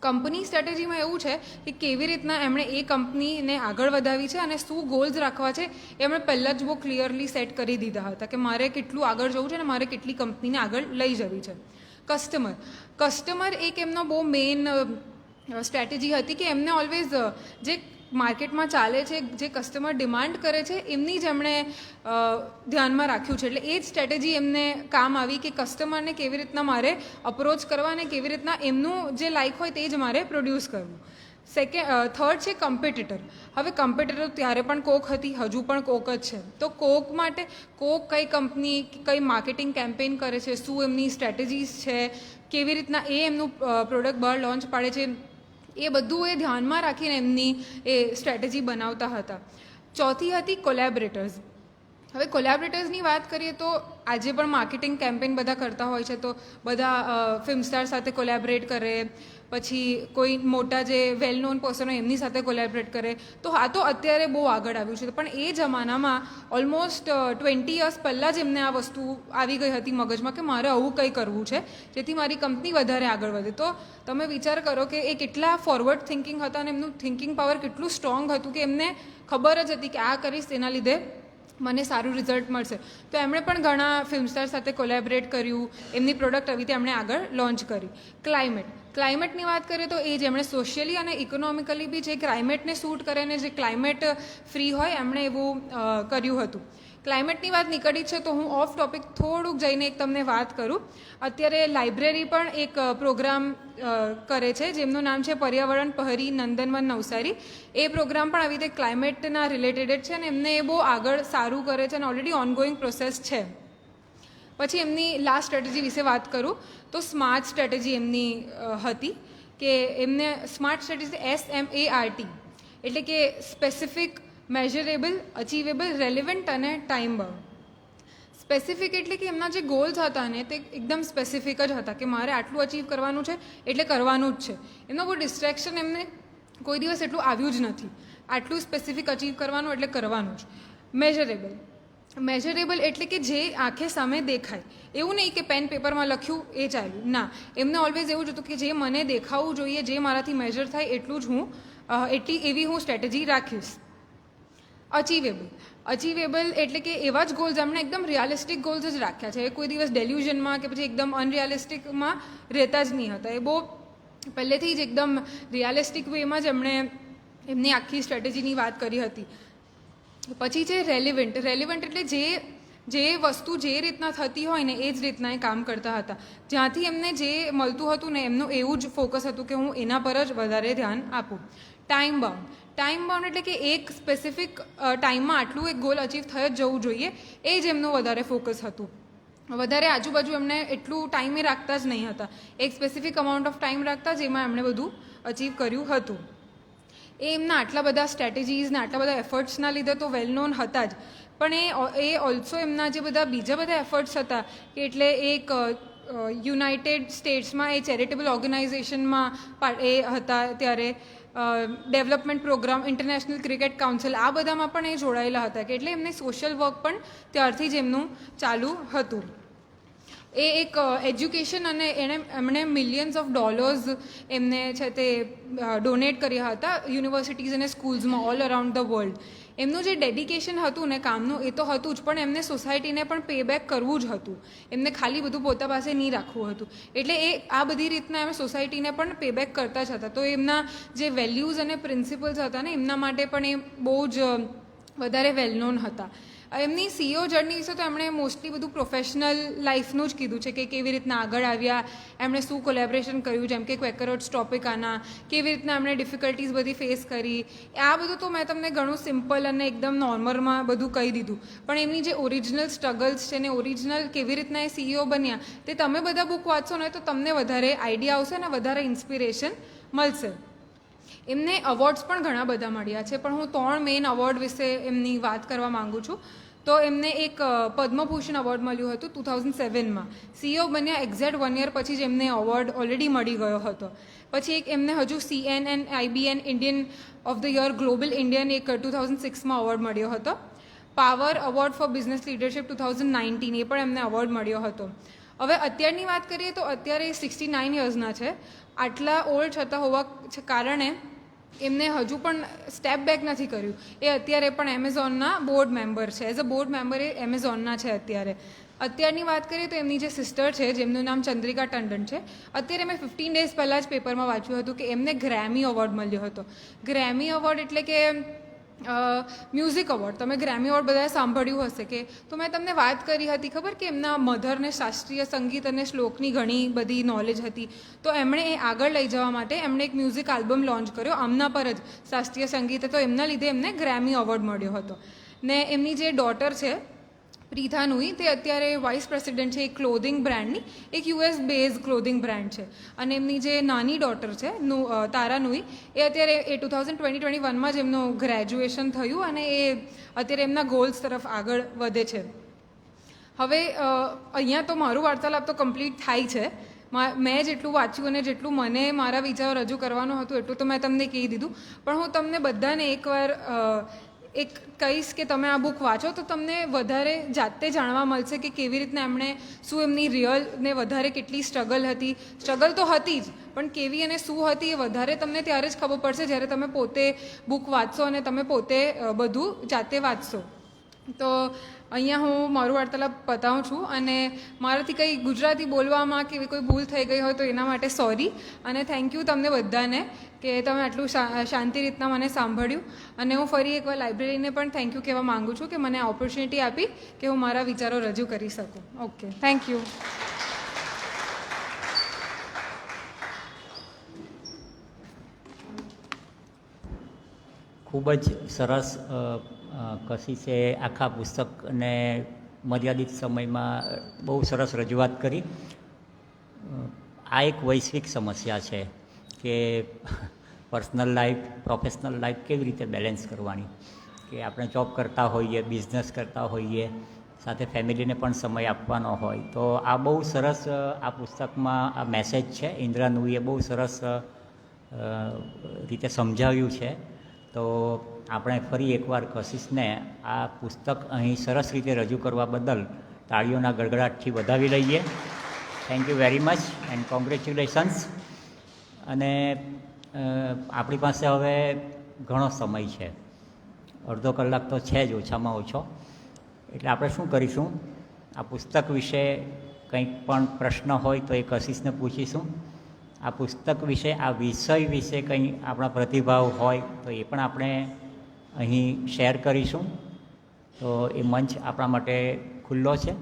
કંપની સ્ટ્રેટેજીમાં એવું છે કે કેવી રીતના એમણે એ કંપનીને આગળ વધાવી છે અને શું ગોલ્સ રાખવા છે એ એમણે પહેલાં જ બહુ ક્લિયરલી સેટ કરી દીધા હતા કે મારે કેટલું આગળ જવું છે અને મારે કેટલી કંપનીને આગળ લઈ જવી છે. કસ્ટમર એક એમનો બહુ મેઇન સ્ટ્રેટેજી હતી કે એમને ઓલવેઝ જે માર્કેટમાં ચાલે છે, જે કસ્ટમર ડિમાન્ડ કરે છે એમની જ એમણે ધ્યાનમાં રાખ્યું છે. એટલે એ જ સ્ટ્રેટેજી એમને કામ આવી કે કસ્ટમરને કેવી રીતના મારે અપ્રોચ કરવા અને કેવી રીતના એમનું જે લાઇક હોય તે જ મારે પ્રોડ્યુસ કરવું. થર્ડ છે કોમ્પિટિટર. હવે કોમ્પિટિટર ત્યારે પણ કોક હતી, હજુ પણ કોક જ છે. તો કોક માટે કોક કઈ કંપની કઈ માર્કેટિંગ કેમ્પેઇન કરે છે, શું એમની સ્ટ્રેટેજીસ છે, કેવી રીતના એ એમનું પ્રોડક્ટ બહાર લોન્ચ પાડે છે, એ બધું એ ધ્યાનમાં રાખીને એમની એ સ્ટ્રેટેજી બનાવતા હતા. ચોથી હતી કોલેબરેટર્સ. હવે કોલેબરેટર્સની વાત કરીએ તો આજે પણ માર્કેટિંગ કેમ્પેઇન બધા કરતા હોય છે. તો બધા ફિલ્મ સ્ટાર સાથે કોલેબરેટ કરે, પછી કોઈ મોટા જે વેલ નોન પર્સન હોય એમની સાથે કોલેબરેટ કરે. તો આ તો અત્યારે બહુ આગળ આવ્યું છે, પણ એ જમાનામાં ઓલમોસ્ટ 20 યર્સ પહેલાં જ એમને આ વસ્તુ આવી ગઈ હતી મગજમાં કે મારે આવું કંઈ કરવું છે જેથી મારી કંપની વધારે આગળ વધે. તો તમે વિચાર કરો કે એ કેટલા ફોરવર્ડ થિંકિંગ હતા અને એમનું થિંકિંગ પાવર કેટલું સ્ટ્રોંગ હતું કે એમને ખબર જ હતી કે આ કરીશ તેના લીધે મને સારું રિઝલ્ટ મળશે. તો એમણે પણ ઘણા ફિલ્મ સ્ટાર સાથે કોલેબરેટ કર્યું, એમની પ્રોડક્ટ આવી રીતે એમણે આગળ લોન્ચ કરી. ક્લાઇમેટની વાત કરીએ તો એ જ એમણે સોશિયલી અને ઇકોનોમિકલી બી જે ક્લાઇમેટને સૂટ કરે ને જે ક્લાઇમેટ ફ્રી હોય એમણે એવું કર્યું હતું. ક્લાઇમેટની વાત નીકળી છે તો હું ઓફ ટોપિક થોડુંક જઈને એક તમને વાત કરું. અત્યારે લાઇબ્રેરી પણ એક પ્રોગ્રામ કરે છે જેમનું નામ છે પર્યાવરણ પહરી નંદનવન નવસારી. એ પ્રોગ્રામ પણ આવી રીતે ક્લાઇમેટના રિલેટેડ છે અને એમને એ બહુ આગળ સારું કરે છે અને ઓલરેડી ઓનગોઈંગ પ્રોસેસ છે. પછી એમની લાસ્ટ સ્ટ્રેટેજી વિશે વાત કરું તો સ્માર્ટ સ્ટ્રેટેજી એમની હતી કે એમને સ્માર્ટ સ્ટ્રેટેજી SMART એટલે કે સ્પેસિફિક, મેઝરેબલ, અચીવેબલ, રેલિવન્ટ અને ટાઈમ બાઉન્ડ. સ્પેસિફિક એટલે કે એમના જે ગોલ્સ હતા ને તે એકદમ સ્પેસિફિક જ હતા કે મારે આટલું અચીવ કરવાનું છે એટલે કરવાનું જ છે. એમનો કોઈ ડિસ્ટ્રેક્શન એમને કોઈ દિવસ એટલું આવ્યું જ નથી. આટલું સ્પેસિફિક અચીવ કરવાનું એટલે કરવાનું જ. મેઝરેબલ એટલે કે જે આંખે સામે દેખાય. એવું નહીં કે પેન પેપરમાં લખ્યું એ ચાલ્યું, ના. એમને ઓલવેઝ એવું જ હતું કે જે મને દેખાવું જોઈએ, જે મારાથી મેઝર થાય એટલું જ હું એવી હું સ્ટ્રેટેજી રાખીશ. અચીવેબલ એટલે કે એવા જ ગોલ્સ એમણે એકદમ રિયાલિસ્ટિક ગોલ્સ જ રાખ્યા છે. એ કોઈ દિવસ ડેલ્યુઝનમાં કે પછી એકદમ અનરિયાલિસ્ટિકમાં રહેતા જ નહીં હતા. એ બહુ પહેલેથી જ એકદમ રિયાલિસ્ટિક વેમાં જ એમણે એમની આખી સ્ટ્રેટેજીની વાત કરી હતી. પછી છે રેલિવન્ટ એટલે જે વસ્તુ જે રીતના થતી હોય ને એ જ રીતના એ કામ કરતા હતા. જ્યાંથી એમને જે મળતું હતું ને એમનું એવું જ ફોકસ હતું કે હું એના પર જ વધારે ધ્યાન આપું. ટાઈમ બાઉન્ડ એટલે કે એક સ્પેસિફિક ટાઈમમાં આટલું એક ગોલ અચીવ થઈ જ જવું જોઈએ, એ જ એમનું વધારે ફોકસ હતું. વધારે આજુબાજુ એમને એટલું ટાઈમે રાખતા જ નહીં હતા. એક સ્પેસિફિક અમાઉન્ટ ઓફ ટાઈમ રાખતા જેમાં એમણે બધું અચીવ કર્યું હતું. એ એમના આટલા બધા સ્ટ્રેટેજીઝને આટલા બધા એફર્ટ્સના લીધે તો વેલ નોન હતા જ, પણ એ ઓલ્સો એમના જે બીજા બધા એફર્ટ્સ હતા કે એટલે એક યુનાઇટેડ સ્ટેટ્સમાં એ ચેરિટેબલ ઓર્ગેનાઇઝેશનમાં એ હતા ત્યારે development program, international cricket council, આ બધામાં પણ એ જોડાયેલા હતા કે એટલે એમને સોશિયલ વર્ક પણ ત્યારથી જ એમનું ચાલુ હતું. એ એક એજ્યુકેશન અને એમણે મિલિયન્સ ઓફ ડોલર્સ એમને છે તે ડોનેટ કર્યા હતા યુનિવર્સિટીઝ અને સ્કૂલ્સમાં ઓલ અરાઉન્ડ ધ વર્લ્ડ. એમનું જે ડેડિકેશન હતું ને કામનું એ તો હતું જ, પણ એમને સોસાયટીને પણ પે બેક કરવું જ હતું. એમને ખાલી બધું પોતા પાસે નહીં રાખવું હતું. એટલે એ આ બધી રીતના એમ સોસાયટીને પણ પે બેક કરતા જ હતા. તો એમના જે વેલ્યુઝ અને પ્રિન્સિપલ્સ હતા ને એમના માટે પણ એ બહુ જ વધારે વેલ નોન હતા. એમની CEO જર્ની વિશે તો એમણે મોસ્ટલી બધું પ્રોફેશનલ લાઈફનું જ કીધું છે કે કેવી રીતના આગળ આવ્યા, એમણે શું કોલેબરેશન કર્યું, જેમ કે ક્વેકરોટ્સ ટોપિકાના, કેવી રીતના એમણે ડિફિકલ્ટીઝ બધી ફેસ કરી. આ બધું તો મેં તમને ઘણું સિમ્પલ અને એકદમ નોર્મલમાં બધું કહી દીધું, પણ એમની જે ઓરિજિનલ સ્ટ્રગલ્સ છે ને ઓરિજિનલ કેવી રીતના એ CEO બન્યા તે તમે બધા બુક વાંચશો ને તો તમને વધારે આઈડિયા આવશે અને વધારે ઇન્સ્પિરેશન મળશે. એમને અવોર્ડ્સ પણ ઘણા બધા મળ્યા છે, પણ હું 3 મેઇન અવોર્ડ વિશે એમની વાત કરવા માગું છું. તો એમને એક પદ્મભૂષણ અવોર્ડ મળ્યું હતું 2007માં. CEO બન્યા એક્ઝેક્ટ 1 યર પછી જ એમને અવોર્ડ ઓલરેડી મળી ગયો હતો. પછી એક એમને હજુ CNN IBN Indian of the year global Indian એક 2006માં અવોર્ડ મળ્યો હતો. Power award four business leadership 2019 એ પણ એમને અવોર્ડ મળ્યો હતો. હવે અત્યારની વાત કરીએ તો અત્યારે 69 યર્સના છે. આટલા ઓલ્ડ છતાં હોવા કારણે એમને હજુ પણ સ્ટેપ બેક નથી કર્યું. એ અત્યારે પણ એમેઝોનના બોર્ડ મેમ્બર છે. એઝ અ બોર્ડ મેમ્બર એ એમેઝોનના છે અત્યારે. અત્યારની વાત કરીએ તો એમની જે સિસ્ટર છે જેમનું નામ ચંદ્રિકા ટંડન છે, અત્યારે મેં 15 ડેઝ પહેલાં જ પેપરમાં વાંચ્યું હતું કે એમને ગ્રેમી અવોર્ડ મળ્યો હતો. ગ્રેમી અવોર્ડ એટલે કે મ્યુઝિક અવોર્ડ. તમે ગ્રેમી અવોર્ડ બધાએ સાંભળ્યું હશે કે, તો મેં તમને વાત કરી હતી ખબર કે એમના મધરને શાસ્ત્રીય સંગીત અને શ્લોકની ઘણી બધી નોલેજ હતી, તો એમણે એ આગળ લઈ જવા માટે એમણે એક મ્યુઝિક આલ્બમ લોન્ચ કર્યો આમના પર જ શાસ્ત્રીય સંગીત, તો એમના લીધે એમને ગ્રેમી અવોર્ડ મળ્યો હતો. ને એમની જે ડોટર છે પ્રીથા નુઈ, તે અત્યારે વાઇસ પ્રેસિડેન્ટ છે એક ક્લોધિંગ બ્રાન્ડની, એક US બેઝ ક્લોધિંગ બ્રાન્ડ છે. અને એમની જે નાની ડોટર છે તારા નુઈ, એ અત્યારે 2020-21માં જ એમનું ગ્રેજ્યુએશન થયું અને એ અત્યારે એમના ગોલ્સ તરફ આગળ વધે છે. હવે અહીંયા તો મારું વાર્તાલાપ તો કમ્પ્લીટ થાય છે. મેં જેટલું વાંચ્યું અને જેટલું મને મારા વિચારો રજૂ કરવાનું હતું એટલું તો મેં તમને કહી દીધું, પણ હું તમને બધાને એકવાર એક કહીશ કે તમે આ બુક વાંચો તો તમને વધારે જાતે જાણવા મળશે કે કેવી રીતના એમણે શું એમની રિયલ ને વધારે કેટલી સ્ટ્રગલ હતી. સ્ટ્રગલ તો હતી જ, પણ કેવી અને શું હતી એ વધારે તમને ત્યારે જ ખબર પડશે જ્યારે તમે પોતે બુક વાંચશો અને તમે પોતે બધું જાતે વાંચશો. તો અહીંયા હું મારું વાર્તાલાપ પતાવું છું અને મારાથી કંઈ ગુજરાતી બોલવામાં કે કોઈ ભૂલ થઈ ગઈ હોય તો એના માટે સોરી, અને થેન્ક યુ તમને બધાને કે તમે આટલું શાંતિ રીતના મને સાંભળ્યું. અને હું ફરી એકવાર લાઇબ્રેરીને પણ થેન્ક યુ કહેવા માગું છું કે મને ઓપોર્ચ્યુનિટી આપી કે હું મારા વિચારો રજૂ કરી શકું. Okay, thank you. ખૂબ જ સરસ કશિશે આખા પુસ્તકને મર્યાદિત સમયમાં બહુ સરસ રજૂઆત કરી. આ એક વૈશ્વિક સમસ્યા છે કે પર્સનલ લાઈફ પ્રોફેશનલ લાઈફ કેવી રીતે બેલેન્સ કરવાની, કે આપણે જોબ કરતા હોઈએ, બિઝનેસ કરતા હોઈએ, સાથે ફેમિલીને પણ સમય આપવાનો હોય. તો આ બહુ સરસ આ પુસ્તકમાં આ મેસેજ છે. ઇન્દ્રા નુઈએ બહુ સરસ રીતે સમજાવ્યું છે. તો આપણે ફરી એકવાર કશિશને આ પુસ્તક અહીં સરસ રીતે રજૂ કરવા બદલ તાળીઓના ગડગડાટથી વધાવી લઈએ. Thank you very much and congratulations. અને આપણી પાસે હવે ઘણો સમય છે, અડધો કલાક તો છે જ ઓછામાં ઓછો. એટલે આપણે શું કરીશું, આ પુસ્તક વિશે કંઈક પણ પ્રશ્ન હોય તો એ કશિશને પૂછીશું. આ પુસ્તક વિશે, આ વિષય વિશે કંઈ આપણા પ્રતિભાવ હોય તો એ પણ આપણે અહીં શેર કરીશું. તો એ મંચ આપણા માટે ખુલ્લો છે.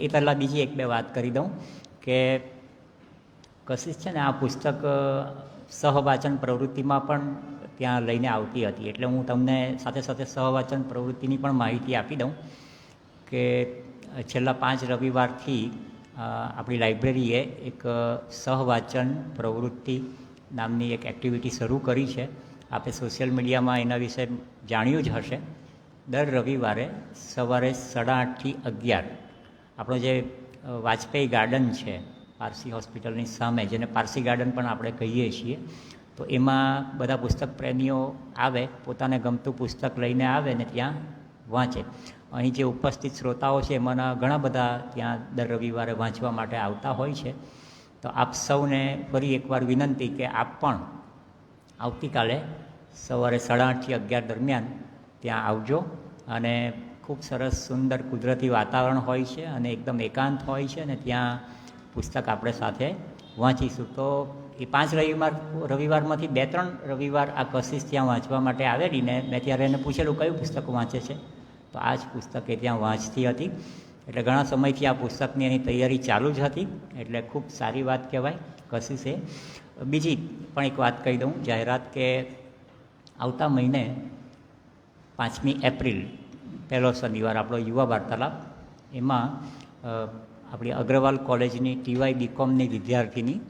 એ પહેલાં બીજી એક બે વાત કરી દઉં કે કશિશ છે ને આ પુસ્તક સહવાચન પ્રવૃત્તિમાં પણ ત્યાં લઈને આવતી હતી. એટલે હું તમને સાથે સાથે સહવાચન પ્રવૃત્તિની પણ માહિતી આપી દઉં કે છેલ્લા 5 રવિવારથી આપણી લાઇબ્રેરીએ એક સહવાચન પ્રવૃત્તિ નામની એક એક્ટિવિટી શરૂ કરી છે. આપણે સોશિયલ મીડિયામાં એના વિશે જાણ્યું જ હશે. દર રવિવારે સવારે 8:30 થી 11 આપણો જે વાજપેયી ગાર્ડન છે પારસી હોસ્પિટલની સામે, જેને પારસી ગાર્ડન પણ આપણે કહીએ છીએ, તો એમાં બધા પુસ્તક પ્રેમીઓ આવે, પોતાને ગમતું પુસ્તક લઈને આવે ને ત્યાં વાંચે. અહીં જે ઉપસ્થિત શ્રોતાઓ છે એમાંના ઘણા બધા ત્યાં દર રવિવારે વાંચવા માટે આવતા હોય છે. તો આપ સૌને ફરી એકવાર વિનંતી કે આપ પણ આવતીકાલે સવારે 8:30 થી 11 દરમિયાન ત્યાં આવજો. અને ખૂબ સરસ સુંદર કુદરતી વાતાવરણ હોય છે અને એકદમ એકાંત હોય છે અને ત્યાં પુસ્તક આપણે સાથે વાંચીશું. તો એ 5 રવિવારમાંથી 2-3 રવિવાર આ કશિશ ત્યાં વાંચવા માટે આવેલી ને મેં ત્યારે એને પૂછેલું કયું પુસ્તક વાંચે છે, તો આ જ પુસ્તક એ ત્યાં વાંચતી હતી. એટલે ઘણા સમયથી આ પુસ્તકની એની તૈયારી ચાલુ જ હતી, એટલે ખૂબ સારી વાત કહેવાય કશિશે. બીજી પણ એક વાત કહી દઉં, જાહેરાત, કે આવતા મહિને 5મી એપ્રિલ પહેલો શનિવાર આપણો યુવા વાર્તાલાપ, એમાં આપણી અગ્રવાલ કોલેજની TY BComની વિદ્યાર્થીની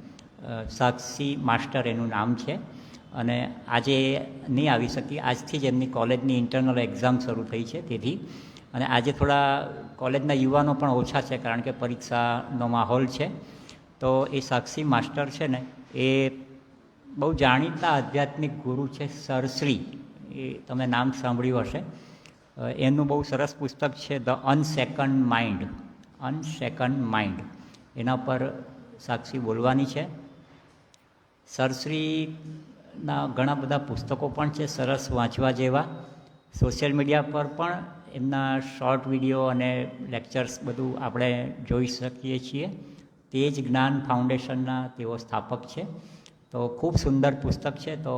સાક્ષી માસ્ટર એનું નામ છે, અને આજે નહીં આવી શકી. આજથી જ એમની કોલેજની ઇન્ટરનલ એક્ઝામ શરૂ થઈ છે તેથી, અને આજે થોડા કોલેજના યુવાનો પણ ઓછા છે કારણ કે પરીક્ષાનો માહોલ છે. તો એ સાક્ષી માસ્ટર છે ને એ બહુ જાણીતા આધ્યાત્મિક ગુરુ છે સરશ્રી, એ તમે નામ સાંભળ્યું હશે. એનું બહુ સરસ પુસ્તક છે ધ અનસેકન્ડ માઇન્ડ. એના પર સાક્ષી બોલવાની છે. સરશ્રીના ઘણા બધા પુસ્તકો પણ છે સરસ વાંચવા જેવા. સોશિયલ મીડિયા પર પણ એમના શોર્ટ વિડીયો અને લેક્ચર્સ બધું આપણે જોઈ શકીએ છીએ. તેજ જ્ઞાન ફાઉન્ડેશનના તેઓ સ્થાપક છે. તો ખૂબ સુંદર પુસ્તક છે. તો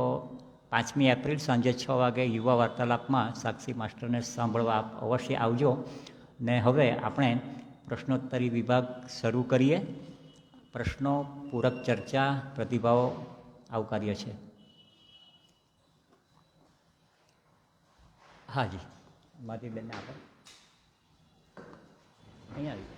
5મી એપ્રિલ સાંજે 6 વાગે યુવા વાર્તાલાપમાં સાક્ષી માસ્ટરને સાંભળવા આપ અવશ્ય આવજો. ને હવે આપણે પ્રશ્નોત્તરી વિભાગ શરૂ કરીએ. પ્રશ્નો, પૂરક ચર્ચા, પ્રતિભાવો આવકાર્ય છે. હાજી, માધીબેનને આગળ અહીંયા આવી.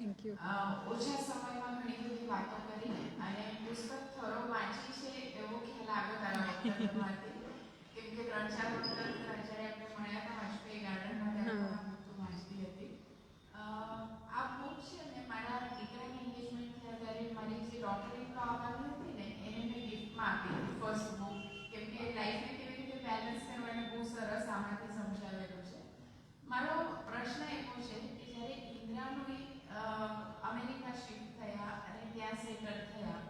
Thank you. ઓછા સમયમાં ઘણી બધી વાતો કરીને અને પુસ્તક થોડો વાંચી છે એવો ખ્યાલ આવ્યો તારા વક્તવ્યમાંથી. કેમ કે 3-4 વખત જ્યારે આપણે મળ્યા હતા વાજપેયી ગાર્ડનમાં ત્યારે પણ આ પુસ્તક વાંચતી હતી. આ બુક છે ને મારા દીકરાની એન્ગેજમેન્ટ થયા ત્યારે મારી જે ડોક્ટરેટ આવવાની હતી ને એને મેં ગિફ્ટમાં આપી હતી ફર્સ્ટ બુક. કેમ કે લાઈફને કેવી રીતે બેલેન્સ કરવાનું બહુ સરસ આમાંથી સમજાવેલું છે. મારો પ્રશ્ન એવો છે કે જ્યારે ઇન્દ્રાનું અમેરિકા શિફ્ટ થયા અને ત્યાં સેટલ થયા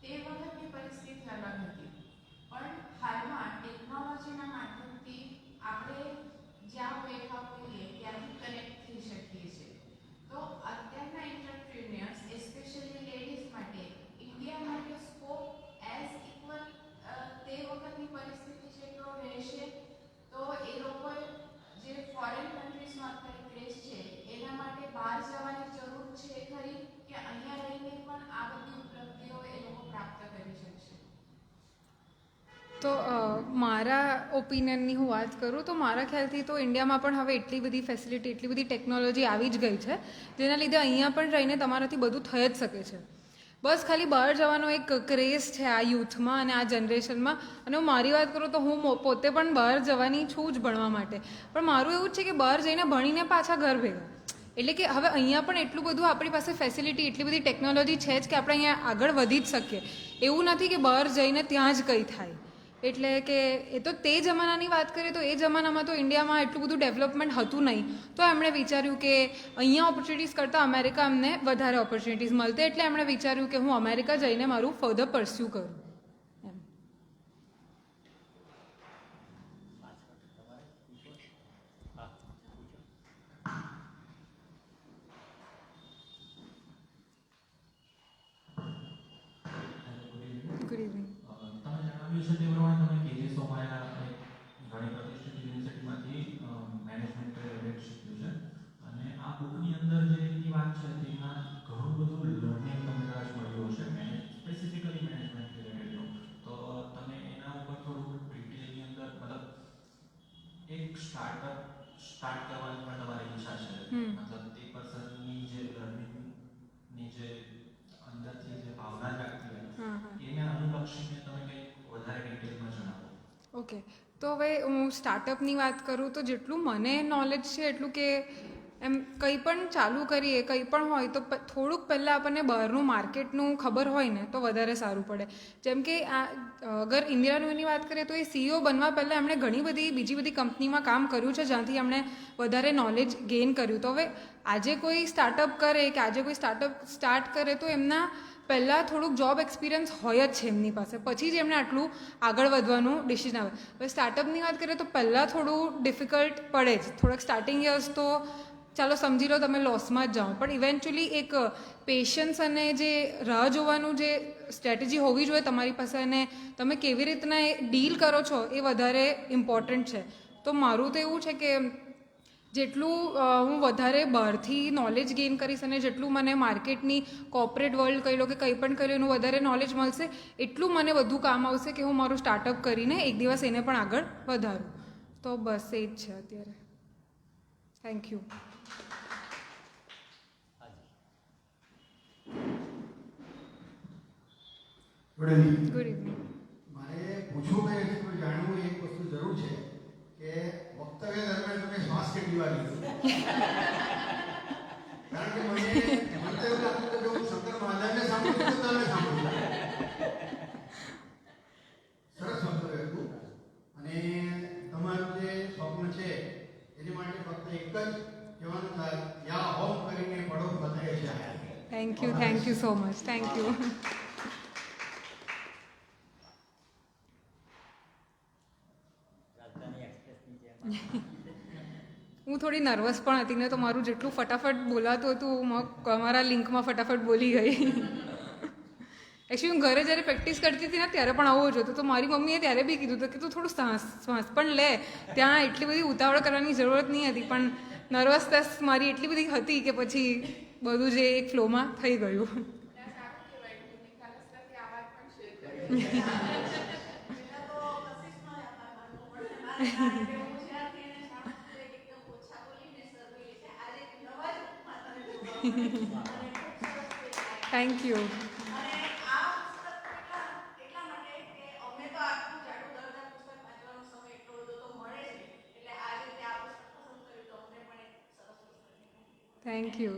તે વખતની પરિસ્થિતિ અલગ હતી. પણ હાલમાં ટેકનોલોજીના માધ્યમથી આપણે જ્યાં બેઠા હોઈએ ત્યાંથી કનેક્ટ થઈ શકીએ છીએ. તો અત્યારના એન્ટરપ્રિન્યોર્સ એસ્પેશિયલી લેડીઝ માટે ઇન્ડિયા માટે સ્કોપ એઝ ઇક્વલ તે વખતની પરિસ્થિતિ જેટલો રહેશે. તો એ લોકો જે ફોરેન કન્ટ્રીઝમાં અત્યારે ક્રેઝ છે એના માટે બહાર જવાની જરૂર છે ખરી કે અહીંયા રહીને પણ આ બધી ઉપલબ્ધિઓ એ લોકો પ્રાપ્ત કરી શકશે? તો મારા ઓપિનિયનની હું વાત કરું તો મારા ખ્યાલથી તો ઇન્ડિયામાં પણ હવે એટલી બધી ફેસિલિટી, એટલી બધી ટેકનોલોજી આવી જ ગઈ છે જેના લીધે અહીંયા પણ રહીને તમારાથી બધું થઈ જ શકે છે. બસ ખાલી બહાર જવાનો એક ક્રેઝ છે આ યુથમાં અને આ જનરેશનમાં. અને હું મારી વાત કરું તો હું પોતે પણ બહાર જવાની છું જ ભણવા માટે. પણ મારું એવું જ છે કે બહાર જઈને ભણીને પાછા ઘર ભેગા. એટલે કે હવે અહીંયા પણ એટલું બધું આપણી પાસે ફેસિલિટી, એટલી બધી ટેકનોલોજી છે જ કે આપણે અહીંયા આગળ વધી જ શકીએ. એવું નથી કે બહાર જઈને ત્યાં જ કંઈ થાય. એટલે કે એ તો તે જમાનાની વાત કરીએ તો એ જમાનામાં તો ઇન્ડિયામાં એટલું બધું ડેવલપમેન્ટ હતું નહીં. તો એમણે વિચાર્યું કે અહીંયા ઓપોર્ચ્યુનિટીઝ કરતાં અમેરિકા અમને વધારે ઓપોર્ચ્યુનિટીઝ મળતે. એટલે એમણે વિચાર્યું કે હું અમેરિકા જઈને મારું ફર્ધર પરસ્યુ કરું. Good evening. તમે જણાવ્યું છે તે પ્રમાણે તમે કેજી સોમાયા ઘણી પ્રતિષ્ઠિત યુનિવર્સિટીમાંથી મેનેજમેન્ટ ગ્રેજ્યુએટ શીખ્યું છે. અને આ બુકની અંદર જે રીતની વાત છે તેમાં ઘણું બધું લર્નિંગ તમને કદાચ મળ્યું હશે સ્પેસિફિકલી મેનેજમેન્ટ રિલેટેડનું. તો તમે એના ઉપર થોડું ડિટેલની અંદર મતલબ એક સ્ટાર્ટ કરવાની પણ તમારી ઈચ્છા છે. મતલબ તે પર્સનની જે લર્નિંગની જે અંદરથી જે ભાવના જાગતી હોય એને અનુલક્ષીને તમે કંઈક વધારે ડિટેલમાં જણાવો. ઓકે, તો હવે હું સ્ટાર્ટઅપની વાત કરું તો જેટલું મને નોલેજ છે એટલું કે એમ કંઈ પણ ચાલુ કરીએ, કંઈ પણ હોય તો થોડુંક પહેલાં આપણને બહારનું માર્કેટનું ખબર હોય ને તો વધારે સારું પડે. જેમ કે અગર ઇન્દિરાની વાત કરીએ તો એ CEO બનવા પહેલાં એમણે ઘણી બધી બીજી બધી કંપનીમાં કામ કર્યું છે જ્યાંથી એમણે વધારે નોલેજ ગેઇન કર્યું. તો હવે આજે કોઈ સ્ટાર્ટઅપ કરે કે આજે કોઈ સ્ટાર્ટઅપ સ્ટાર્ટ કરે તો એમના પહેલાં થોડુંક જોબ એક્સપિરિયન્સ હોય જ છે એમની પાસે, પછી જ એમને આટલું આગળ વધવાનું ડિસિઝન આવે. હવે સ્ટાર્ટઅપની વાત કરીએ તો પહેલાં થોડું ડિફિકલ્ટ પડે જ. થોડાક સ્ટાર્ટિંગ યર્સ તો ચાલો સમજી લો તમે લોસમાં જ જાઓ, પણ ઇવેન્ચ્યુઅલી એક પેશન્સ અને જે રાહ જોવાનું જે સ્ટ્રેટેજી હોવી જોઈએ તમારી પાસે અને તમે કેવી રીતના એ ડીલ કરો છો એ વધારે ઇમ્પોર્ટન્ટ છે. તો મારું તો એવું છે કે જેટલું હું વધારે બહારથી નોલેજ ગેઇન કરીશ અને જેટલું મને માર્કેટની કોર્પોરેટ વર્લ્ડ કહી લો કે કંઈ પણ કરી એનું વધારે નોલેજ મળશે એટલું મને વધુ કામ આવશે કે હું મારું સ્ટાર્ટઅપ કરીને એક દિવસ એને પણ આગળ વધારું. તો બસ એ જ છે અત્યારે. Thank you. Good evening. Good evening. મારે પૂછવું કંઈ નથી, પણ જાણવું એક વસ્તુ જરૂર છે કે વક્તવ્ય દરમિયાન તમે શ્વાસ કેટલી વાર લીધો? કારણ કે મને તો એવું લાગતું કે જો હું શંકર મહાદેવને સાંભળું તો તમે સાંભળ્યું. સરસ વક્તવ્ય હતું. અને તમારું જે સ્વપ્ન છે એની માટે ફક્ત એક જ કહેવાનું થાય, યા હોમ કરીને પડો Fateh Shah. Thank you so much, thank you. રાજધાની એક્સપ્રેસની જેમ હું થોડી નર્વસ પણ હતી ને, તો મારું જેટલું ફટાફટ બોલાતું હતું મારા લિંકમાં ફટાફટ બોલી ગઈ. એકચ્યુઅલી હું ઘરે જ્યારે પ્રેક્ટિસ કરતી હતી ને ત્યારે પણ આવું જ હતું. તો મારી મમ્મીએ ત્યારે બી કીધું હતું કે તું થોડું શ્વાસ પણ લે, ત્યાં એટલી બધી ઉતાવળ કરવાની જરૂરત નહીં હતી, પણ નર્વસનેસ મારી એટલી બધી હતી કે પછી બધું જે એક ફ્લોમાં થઈ ગયું. ત્યાં સારું કહેવાય કે મેં ખાલી સ્તરથી આ વાત પણ શેર કરી. પહેલા તો કશિશમાં આપવાનું પણ મારે કારણ કે હું જ્યારથી એને જાણું છું એકદમ ઓછા બોલીને સરળ છે. આજે નવા જ રૂપમાં તમે જોવા મળે અને ખૂબ સરસ કહેવાય. Thank you. અને આ પુસ્તક એટલા માટે કે અમે તો આટલું જાડું દરદાર પુસ્તક વાંચવાનો સમય એટલો બધો તો મળે છે, એટલે આ રીતે આ પુસ્તક પસંદ કર્યું તો અમને પણ એક સરસ પુસ્તક નીકળ્યું. Thank you.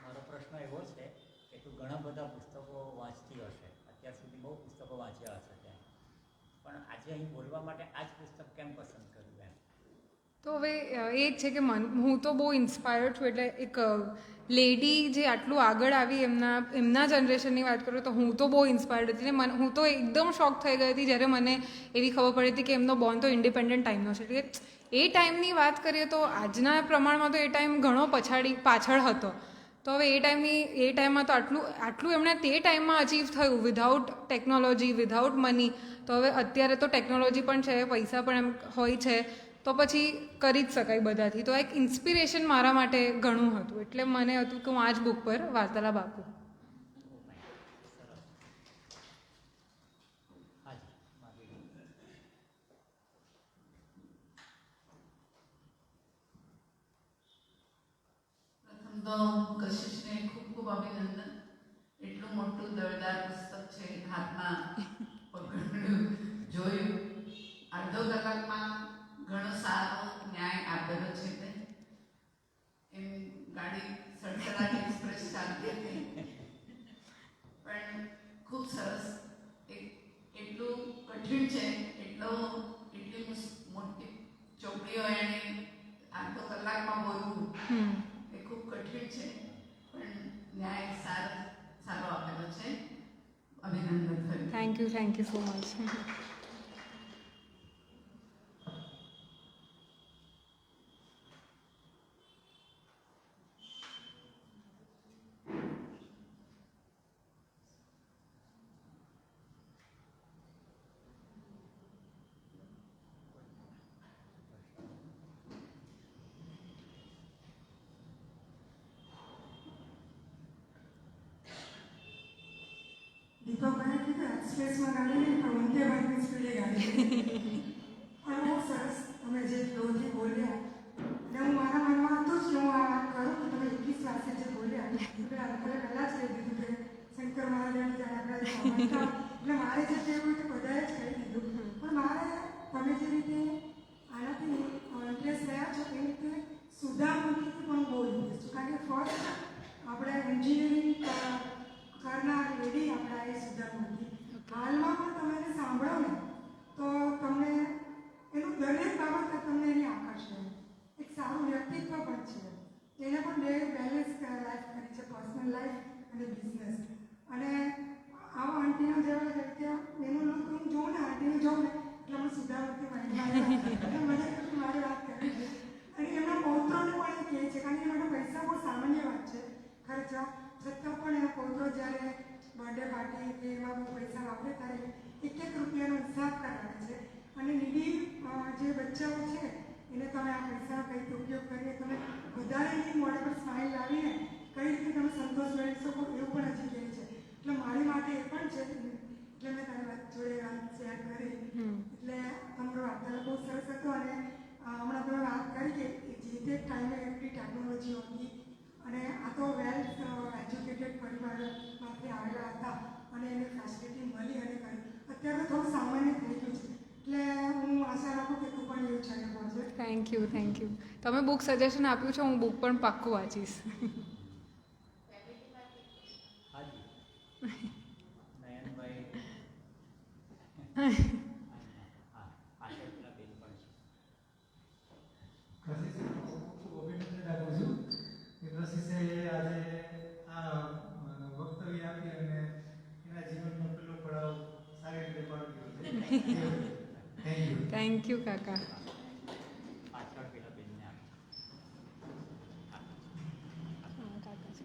મારો પ્રશ્ન એવો છે કે તું ઘણા બધા પુસ્તકો વાંચતી હશે, અત્યાર સુધી બહુ પુસ્તકો વાંચ્યા હશે ત્યાં, પણ આજે અહીં બોલવા માટે આ જ પુસ્તક કેમ પસંદ કર્યું એમ? તો હવે એ જ છે કે હું તો બહુ ઇન્સ્પાયર્ડ છું. એટલે એક લેડી જે આટલું આગળ આવી એમના જનરેશનની વાત કરું તો હું તો બહુ ઇન્સ્પાયર્ડ હતી ને હું તો એકદમ શોક થઈ ગઈ હતી જ્યારે મને એવી ખબર પડી હતી કે એમનો બોર્ન તો ઇન્ડિપેન્ડન્ટ ટાઈમનો છે. એટલે એ ટાઈમની વાત કરીએ તો આજના પ્રમાણમાં તો એ ટાઈમ ઘણો પાછળ હતો. તો હવે એ ટાઈમમાં તો આટલું એમણે તે ટાઈમમાં અચીવ થયું વિધાઉટ ટેકનોલોજી, વિધાઉટ મની. તો હવે અત્યારે તો ટેકનોલોજી પણ છે, પૈસા પણ એમ હોય છે, તો પછી કરી જ શકાય બધાથી. તો એક ઇન્સ્પિરેશન મારા માટે ઘણું હતું, એટલે મને હતું કે હું આ જ બુક પર વાર્તાલાપ આપું. હાજી માગી પ્રથમ તો કશિશને ખૂબ ખૂબ અભિનંદન. એટલું મોટું દળદાર પુસ્તક છે, હાથમાં પકડ્યું, જોયું, અડધો કલાકમાં ઘણો સારો ન્યાય આપેલો છે. તે એમ ગાડી સડસડાટ એક્સપ્રેસ ચાલતી હતી, પણ ખૂબ સરસ. એટલું કઠિન છે, એટલી મોટી ચોપડીઓ એણે અડધો કલાકમાં બોલવું એ ખૂબ કઠિન છે, પણ ન્યાય સારો આપેલો છે. અભિનંદન થયું. Thank you so much. દીપકભાઈ કીધું એક્સપ્રેસમાં ગાડી નહીં પણ વંદે ભારતની સ્પીડે ગાડી અને બહુ સરસ તમે જે ફ્લોથી બોલ્યા એટલે હું મારા મનમાં હતું જ કે હું આ વાત કરું કે તમે 21 વર્ષે જે બોલ્યા એટલે અંકલે પહેલાં જ કહી દીધું કે શંકર મહાદેવની જાણ આપણે સમજતા એટલે મારે જે કહેવું તો બધાએ જ કહી દીધું. પણ મારે તમે જે રીતે આનાથી ઇન્ટરેસ્ટ રહ્યા છો એ રીતે સુધા મૂર્તિથી પણ બહુ ઇન્ટરેસ્ટ છું. કારણ કે ફર્સ્ટ આપણે એન્જિનિયરિંગ કરનાર લેડી આપણા એ સુધા મૂર્તિ. હાલમાં પણ તમે એને સાંભળો ને તો તમને એનું દરેક બાબત તમને એની આકર્ષે. એક સારું વ્યક્તિત્વ પણ છે. એને પણ બે બેલેન્સ લાઈફ કરી છે, પર્સનલ લાઈફ અને બિઝનેસ. અને આવા આંટીનો જેવા વ્યક્તિ એનું લુક હું જોઉં ને, આંટીને જોઉં ને એટલે મને સુધા મૂર્તિ એટલે મને મારી વાત કરવી છે. અને એમના પૌત્રોને પણ એ કહે છે, કારણ કે એ માટે પૈસા બહુ સામાન્ય વાત છે ખર્ચા, છતાં પણ એના પૌત્રો જ્યારે બર્થડે પાર્ટી કે એમાં બહુ પૈસા વાપરે ત્યારે 1-1 રૂપિયાનો હિસાબ કરાવે છે. અને નીડી જે બચ્ચાઓ છે એને તમે આ પૈસાનો કઈ રીતે ઉપયોગ કરીને તમે વધારે એની મોઢા પર સ્માઇલ લાવીને કઈ રીતે તમે સંતોષ મેળવી શકો એવું પણ હજી કહે છે. એટલે મારી માટે એ પણ છે, એટલે મેં તારી જોડે વાત શેર કરી. એટલે તમારો વાર્તાલાપ બહુ સરસ હતો. અને હમણાં તમે વાત કરી કે જે તે ટાઈમે એટલી ટેકનોલોજી હતી અને આ તો વેલ એજ્યુકેટેડ પરિવારમાંથી આવેલા હતા અને એને ફેસિલિટી મળી અને કરી. અત્યારે થોડું સામાન્ય થઈ ગયું છે, એટલે હું આશા રાખું કે તું પણ એવું ચાલે પહોંચે. Thank you. તમે બુક સજેશન આપ્યું છે, હું બુક પણ પાક્કું વાંચીશ. હાજી નયનભાઈ હા પાછળ પેલા બેન પણ છે. કશિશ ખૂબ અભિનંદન આપું છું કે કશિશે આજે આ વક્તવ્ય આપી અને એના જીવનનો પેલો પડાવ સારી રીતે પાર કર્યો છે. Thank you. થેન્ક યુ કાકા. પાછળ પેલા બેનને આપો.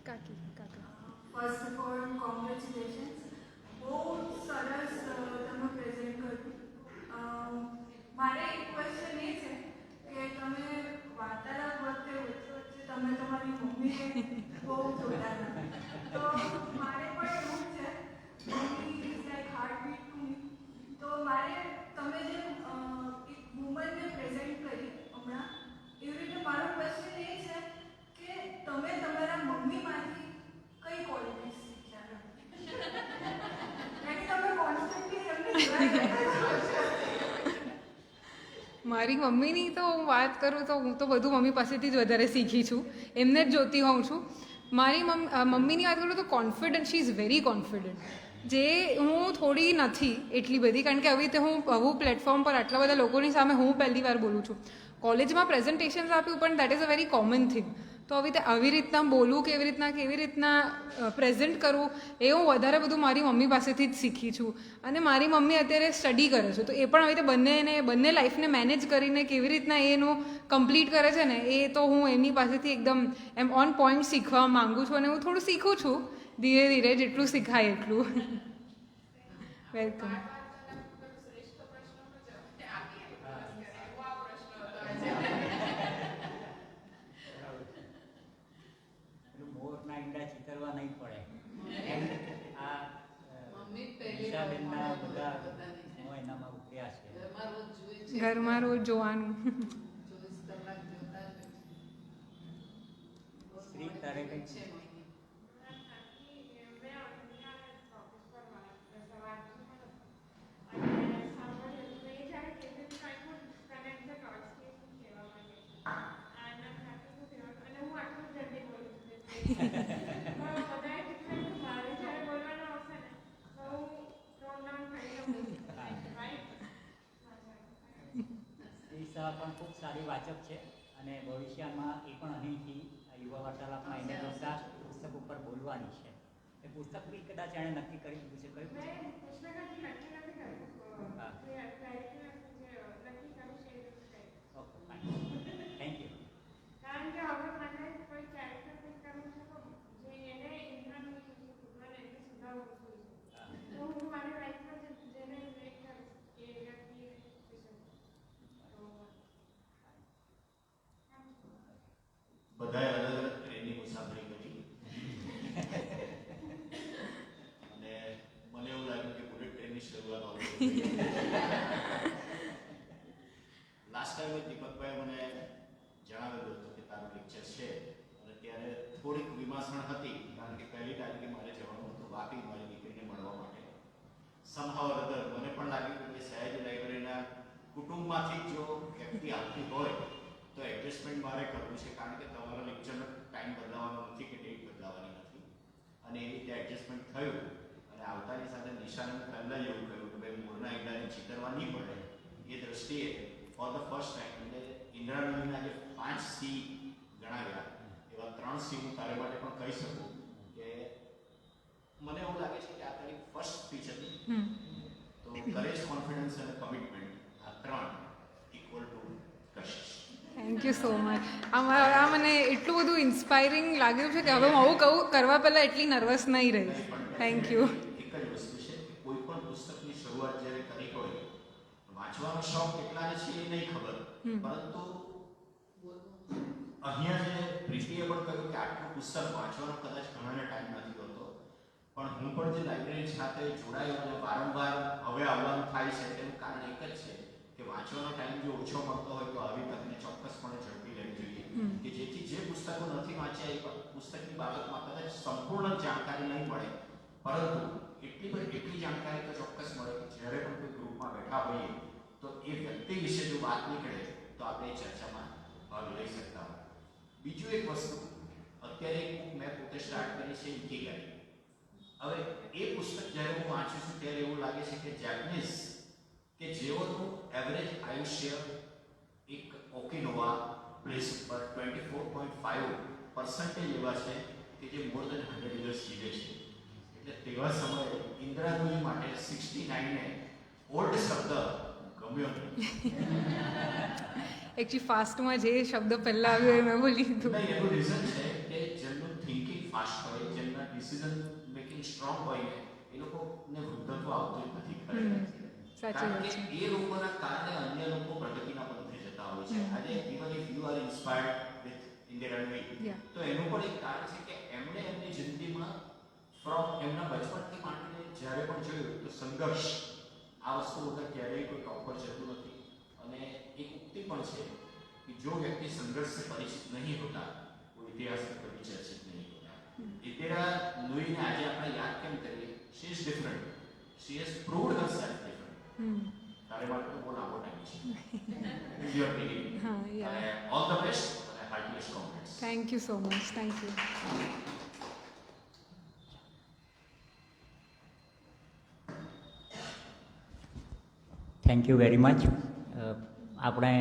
કાકી કાકા. First of all congratulations. બહુ સરસ તમે પ્રેઝન્ટ કર્યું. મારે એક ક્વેશ્ચન એ છે કે તમે વાર્તાલાપ વખતે વચ્ચે તમે તમારી મમ્મીને બહુ જોતા હતા, તો મારે પણ એવું જ છે. Mummy is like heartbeat to me. તો મારે તમે જે એક વુમનને પ્રેઝન્ટ કરી હમણાં, એવી રીતે મારો ક્વેશ્ચન એ છે કે તમે તમારા મમ્મીમાંથી કઈ ક્વોલિટીઝ શીખ્યા? કારણ કે તમે કોન્સ્ટન્ટલી એમને જોયા કરતા છો. મારી મમ્મીની તો હું વાત કરું તો હું તો બધું મમ્મી પાસેથી જ વધારે શીખી છું, એમને જ જોતી હોઉં છું. મારી મમ્મીની વાત કરું તો confident, she is very confident, જે હું થોડી નથી એટલી બધી, કારણ કે આવી રીતે હું આવું પ્લેટફોર્મ પર આટલા બધા લોકોની સામે હું પહેલી વાર બોલું છું. કોલેજમાં પ્રેઝન્ટેશન્સ આપ્યું પણ that is a very common thing. તો આવી રીતના બોલવું, કેવી રીતના પ્રેઝન્ટ કરવું, એ હું વધારે બધું મારી મમ્મી પાસેથી જ શીખી છું. અને મારી મમ્મી અત્યારે સ્ટડી કરે છે, તો એ પણ આવી રીતે બંને લાઈફને મેનેજ કરીને કેવી રીતના એનું કમ્પ્લીટ કરે છે ને, એ તો હું એમની પાસેથી એકદમ એમ ઓન પોઈન્ટ શીખવા માગું છું. અને હું થોડું શીખું છું ધીરે ધીરે, જેટલું શીખાય એટલું. વેલકમ. મોરના ઈંડા ચીતરવા નહીં પડે એમ આ દિશાબેનના બધા એનામાં ઉતર્યા છે. ઘરમાં રોજ જોવાનું. સ્ત્રી તારે કંઈ દિશા પણ ખૂબ સારી વાચક છે અને ભવિષ્યમાં એ પણ અહીંથી યુવા વાર્તાલાપમાં એને કરતા પુસ્તક ઉપર બોલવાની છે. એ પુસ્તક બી કદાચ એણે નક્કી કરી દીધું છે. કયું હા ઓકે ફાઇન. Thank you. કારણ કે હવે મને કોઈ કેરેક્ટર પિક કરવું છે તો જે એને ઇન્ટરવ્યુ મને એને સુધારવું જોઈએ. તો હું મારી લાઈફમાં જેને રિલેટ કરીશ એ વ્યક્તિ બધાએ અલગ અલગ ટ્રેનની મુસાફરી કરી અને મને એવું લાગ્યું કે બુલેટ ટ્રેનની શરૂઆત ઓલરેડી લાસ્ટ ટાઈમે દીપકભાઈ મને જણાવેલું હતું કે તારું લેક્ચર છે અને ત્યારે થોડીક વિમાસણ હતી, કારણ કે પહેલી તારીખે મારે જવાનું હતું વાપી મારી દીકરીને મળવા માટે. સમહાવ અધર મને પણ લાગ્યું કે સયાજી લાઇબ્રેરીના કુટુંબમાંથી જો વ્યક્તિ આવતી હોય તો એડજસ્ટમેન્ટ મારે કરવું છે, કારણ કે તમારા લેક્ચરનો ટાઈમ બદલાવાનો નથી કે ડેટ બદલાવાની નથી. અને એ રીતે એડજસ્ટમેન્ટ થયું અને આવતાની સાથે નિશાને પહેલાં એવું કહ્યું કે ભાઈ મોરના ઈંડાને ચીતરવા નહીં પડે. એ દ્રષ્ટિએ ફોર ધ ફર્સ્ટ ટાઈમ એટલે ઇન્દ્રાનંદના જે 5 સી ગણાવ્યા એવા 3 સી હું તારે માટે પણ કહી શકું કે મને એવું લાગે છે કે આ તારી ફર્સ્ટ સ્પીચ હતી. તો કરેજ, કોન્ફિડન્સ અને કમિટમેન્ટ, આ 3 equal to Kashish. Thank you so much. આ મને એટલું બધું ઇન્સ્પાયરિંગ લાગ્યું છે કે હવે હું આવું કહું કરવા પહેલાં એટલી નર્વસ નહીં રહીશ. Thank you. એક જ વસ્તુ છે કે કોઈ પણ પુસ્તકની શરૂઆત જ્યારે કરી હોય, વાંચવાનો શોખ કેટલાને છે એ નહીં ખબર, પરંતુ અહીંયા જે પ્રીતિએ પણ કહ્યું કે આટલું પુસ્તક વાંચવાનો કદાચ ઘણાને ટાઈમ નથી હોતો, પણ હું પણ જે લાઇબ્રેરી સાથે જોડાયો અને વારંવાર હવે આવવાનું થાય છે તેનું કારણ એક જ છે કે વાંચવાનો ટાઈમ જો ઓછો મળતો હોય તો આવી તકને ચોક્કસપણે ઝડપી લેવી જોઈએ કે જેથી જે પુસ્તકો નથી વાંચ્યા એ પુસ્તકની બાબતમાં કદાચ સંપૂર્ણ જાણકારી નહીં મળે, પરંતુ એટલી જાણકારી તો ચોક્કસ મળે કે જ્યારે પણ કોઈ ગ્રુપમાં બેઠા હોઈએ તો એ વ્યક્તિ વિશે જો વાત નીકળે તો આપણે એ ચર્ચામાં ભાગ લઈ શકતા હોય. બીજું એક વસ્તુ, અત્યારે એક બુક મેં પોતે સ્ટાર્ટ કરી છે, ઇકીગાઈ. હવે એ પુસ્તક જ્યારે હું વાંચું છું ત્યારે એવું લાગે છે કે જેપનીઝ કે જેઓનું એવરેજ આયુષ્ય એક ઓકિનોવા પ્લેસ ઉપર 24.5% એવા છે કે જે મોર દેન 100 years જીવે છે. એટલે તેવા સમયે ઇન્દિરાજી માટે 69 ને ઓલ્ડ શબ્દ ગમ્યો નહીં. એકચ્યુઅલી ફાસ્ટમાં જે શબ્દ પહેલાં આવ્યો એ મેં બોલી દીધું. નહીં, એનું રીઝન છે કે જેમનું થિંકિંગ ફાસ્ટ હોય, જેમના ડિસિઝન મેકિંગ સ્ટ્રોંગ હોય ને એ લોકોને વૃદ્ધત્વ આવતું જ નથી ખરેખર. સાચી વાત છે. એ લોકોના કારણે અન્ય લોકો પ્રગતિના પંથે જતા હોય છે. આજે even if you are inspired with ઇન્દિરાજી, તો એનું પણ એક કારણ છે કે એમણે એમની જિંદગીમાં ફ્રોમ એમના બચપનથી માંડીને જ્યારે પણ જોયું તો સંઘર્ષ આ વસ્તુ વગર ક્યારેય કોઈ ટોપ પર જતું નથી. અને એક ઉક્તિ પણ છે કે જો વ્યક્તિ સંઘર્ષ से परिचित नहीं होता वो इतिहास में कभी चर्चित नहीं होता. ઇન્દિરા નુઈને આજે આપણે યાદ કેમ કરીએ? She is different, she has proved herself different. તારે માટે તો બહુ લાંબો ટાઈમ છે. You are beginning. All the best અને heartiest congrats. Thank you so much. Thank you. Thank you very much. આપણે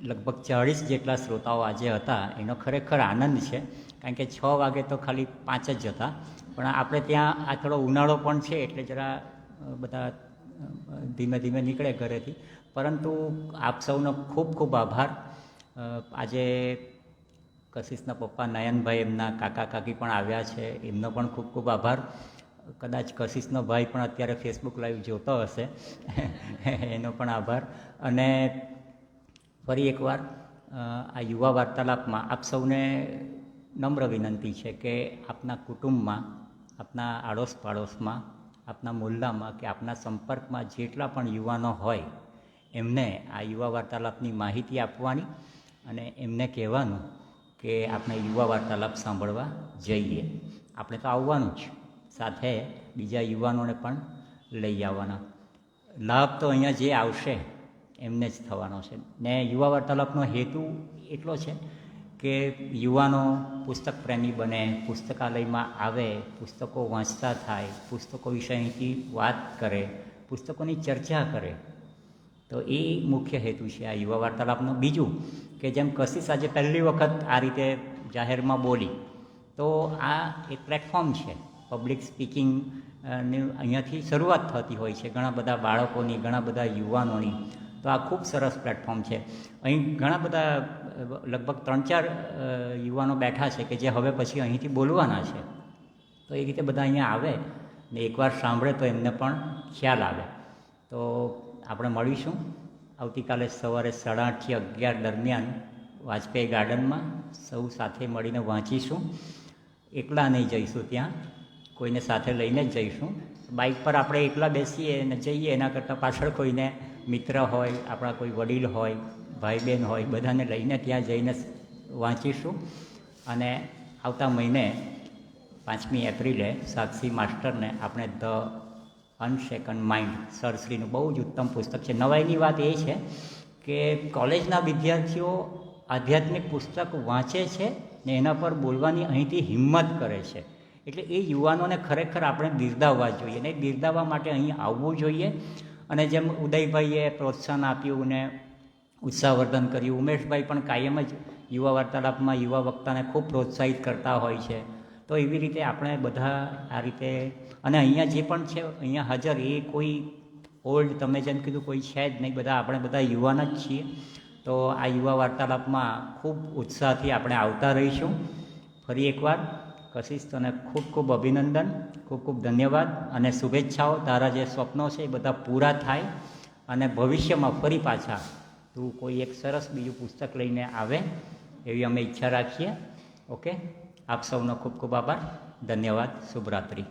લગભગ 40 જેટલા શ્રોતાઓ આજે હતા, એનો ખરેખર આનંદ છે. કારણ કે 6 વાગે તો ખાલી 5 જ હતા, પણ આપણે ત્યાં આ થોડો ઉનાળો પણ છે એટલે જરા બધા ધીમે ધીમે નીકળે ઘરેથી. પરંતુ આપ સૌનો ખૂબ ખૂબ આભાર. આજે કશિશના પપ્પા નયનભાઈ, એમના કાકા કાકી પણ આવ્યા છે, એમનો પણ ખૂબ ખૂબ આભાર. કદાચ કશિશનો ભાઈ પણ અત્યારે ફેસબુક લાઈવ જોતો હશે, એનો પણ આભાર. અને ફરી એકવાર આ યુવા વાર્તાલાપમાં આપ સૌને નમ્ર વિનંતી છે કે આપના કુટુંબમાં, આપના આડોશ પાડોશમાં, આપના મુહલ્લામાં કે આપના સંપર્કમાં જેટલા પણ યુવાનો હોય એમને આ યુવા વાર્તાલાપની માહિતી આપવાની અને એમને કહેવાનું કે આપણે યુવા વાર્તાલાપ સાંભળવા જઈએ. આપણે તો આવવાનું જ, સાથે બીજા યુવાનોને પણ લઈ આવવાના. લાભ તો અહીંયા જે આવશે એમને જ થવાનો છે. ને યુવા વાર્તાલાપનો હેતુ એટલો છે કે યુવાનો પુસ્તક પ્રેમી બને, પુસ્તકાલયમાં આવે, પુસ્તકો વાંચતા થાય, પુસ્તકો વિશે અહીંથી વાત કરે, પુસ્તકોની ચર્ચા કરે. તો એ મુખ્ય હેતુ છે આ યુવા વાર્તાલાપનો. બીજું કે જેમ કશિશ આજે પહેલી વખત આ રીતે જાહેરમાં બોલી, તો આ એક પ્લેટફોર્મ છે. પબ્લિક સ્પીકિંગની અહીંયાથી શરૂઆત થતી હોય છે, ઘણા બધા બાળકોની, ઘણા બધા યુવાનોની. તો આ ખૂબ સરસ પ્લેટફોર્મ છે. અહીં ઘણા બધા લગભગ 3-4 યુવાનો બેઠા છે કે જે હવે પછી અહીંથી બોલવાના છે. તો એ રીતે બધા અહીંયા આવે ને એકવાર સાંભળે તો એમને પણ ખ્યાલ આવે. તો આપણે મળીશું આવતીકાલે સવારે 8:30 થી 11 દરમિયાન વાજપેયી ગાર્ડનમાં. સૌ સાથે મળીને વાંચીશું. એકલા નહીં જઈશું, ત્યાં કોઈને સાથે લઈને જ જઈશું. બાઇક પર આપણે એકલા બેસીએ અને જઈએ એના કરતાં પાછળ કોઈને મિત્ર હોય, આપણા કોઈ વડીલ હોય, ભાઈ બહેન હોય, બધાને લઈને ત્યાં જઈને વાંચીશું. અને આવતા મહિને 5મી એપ્રિલે સાક્ષી માસ્ટરને આપણે ધ અનશેકન માઇન્ડ, સરશ્રીનું બહુ જ ઉત્તમ પુસ્તક છે. નવાઈની વાત એ છે કે કોલેજના વિદ્યાર્થીઓ આધ્યાત્મિક પુસ્તક વાંચે છે ને એના પર બોલવાની અહીંથી હિંમત કરે છે. એટલે એ યુવાનોને ખરેખર આપણે બિરદાવવા જોઈએ ને બિરદાવવા માટે અહીં આવવું જોઈએ. અને જેમ ઉદયભાઈએ પ્રોત્સાહન આપ્યું ને ઉત્સાહવર્ધન કર્યું, ઉમેશભાઈ પણ કાયમ જ યુવા વાર્તાલાપમાં યુવા વક્તાને ખૂબ પ્રોત્સાહિત કરતા હોય છે. તો એવી રીતે આપણે બધા આ રીતે, અને અહીંયા જે પણ છે અહીંયા હાજર એ કોઈ ઓલ્ડ, તમે જેમ કીધું કોઈ છે જ નહીં, બધા આપણે બધા યુવાન જ છીએ. તો આ યુવા વાર્તાલાપમાં ખૂબ ઉત્સાહથી આપણે આવતા રહીશું. ફરી એકવાર કશિશ, તને ખૂબ ખૂબ અભિનંદન, ખૂબ ખૂબ ધન્યવાદ અને શુભેચ્છાઓ. તારા જે સ્વપ્નો છે એ બધા પૂરા થાય અને ભવિષ્યમાં ફરી પાછા તું કોઈ એક સરસ બીજું પુસ્તક લઈને આવે એવી અમે ઈચ્છા રાખીએ. ઓકે, આપ સૌનો ખૂબ ખૂબ આભાર. ધન્યવાદ. શુભરાત્રિ.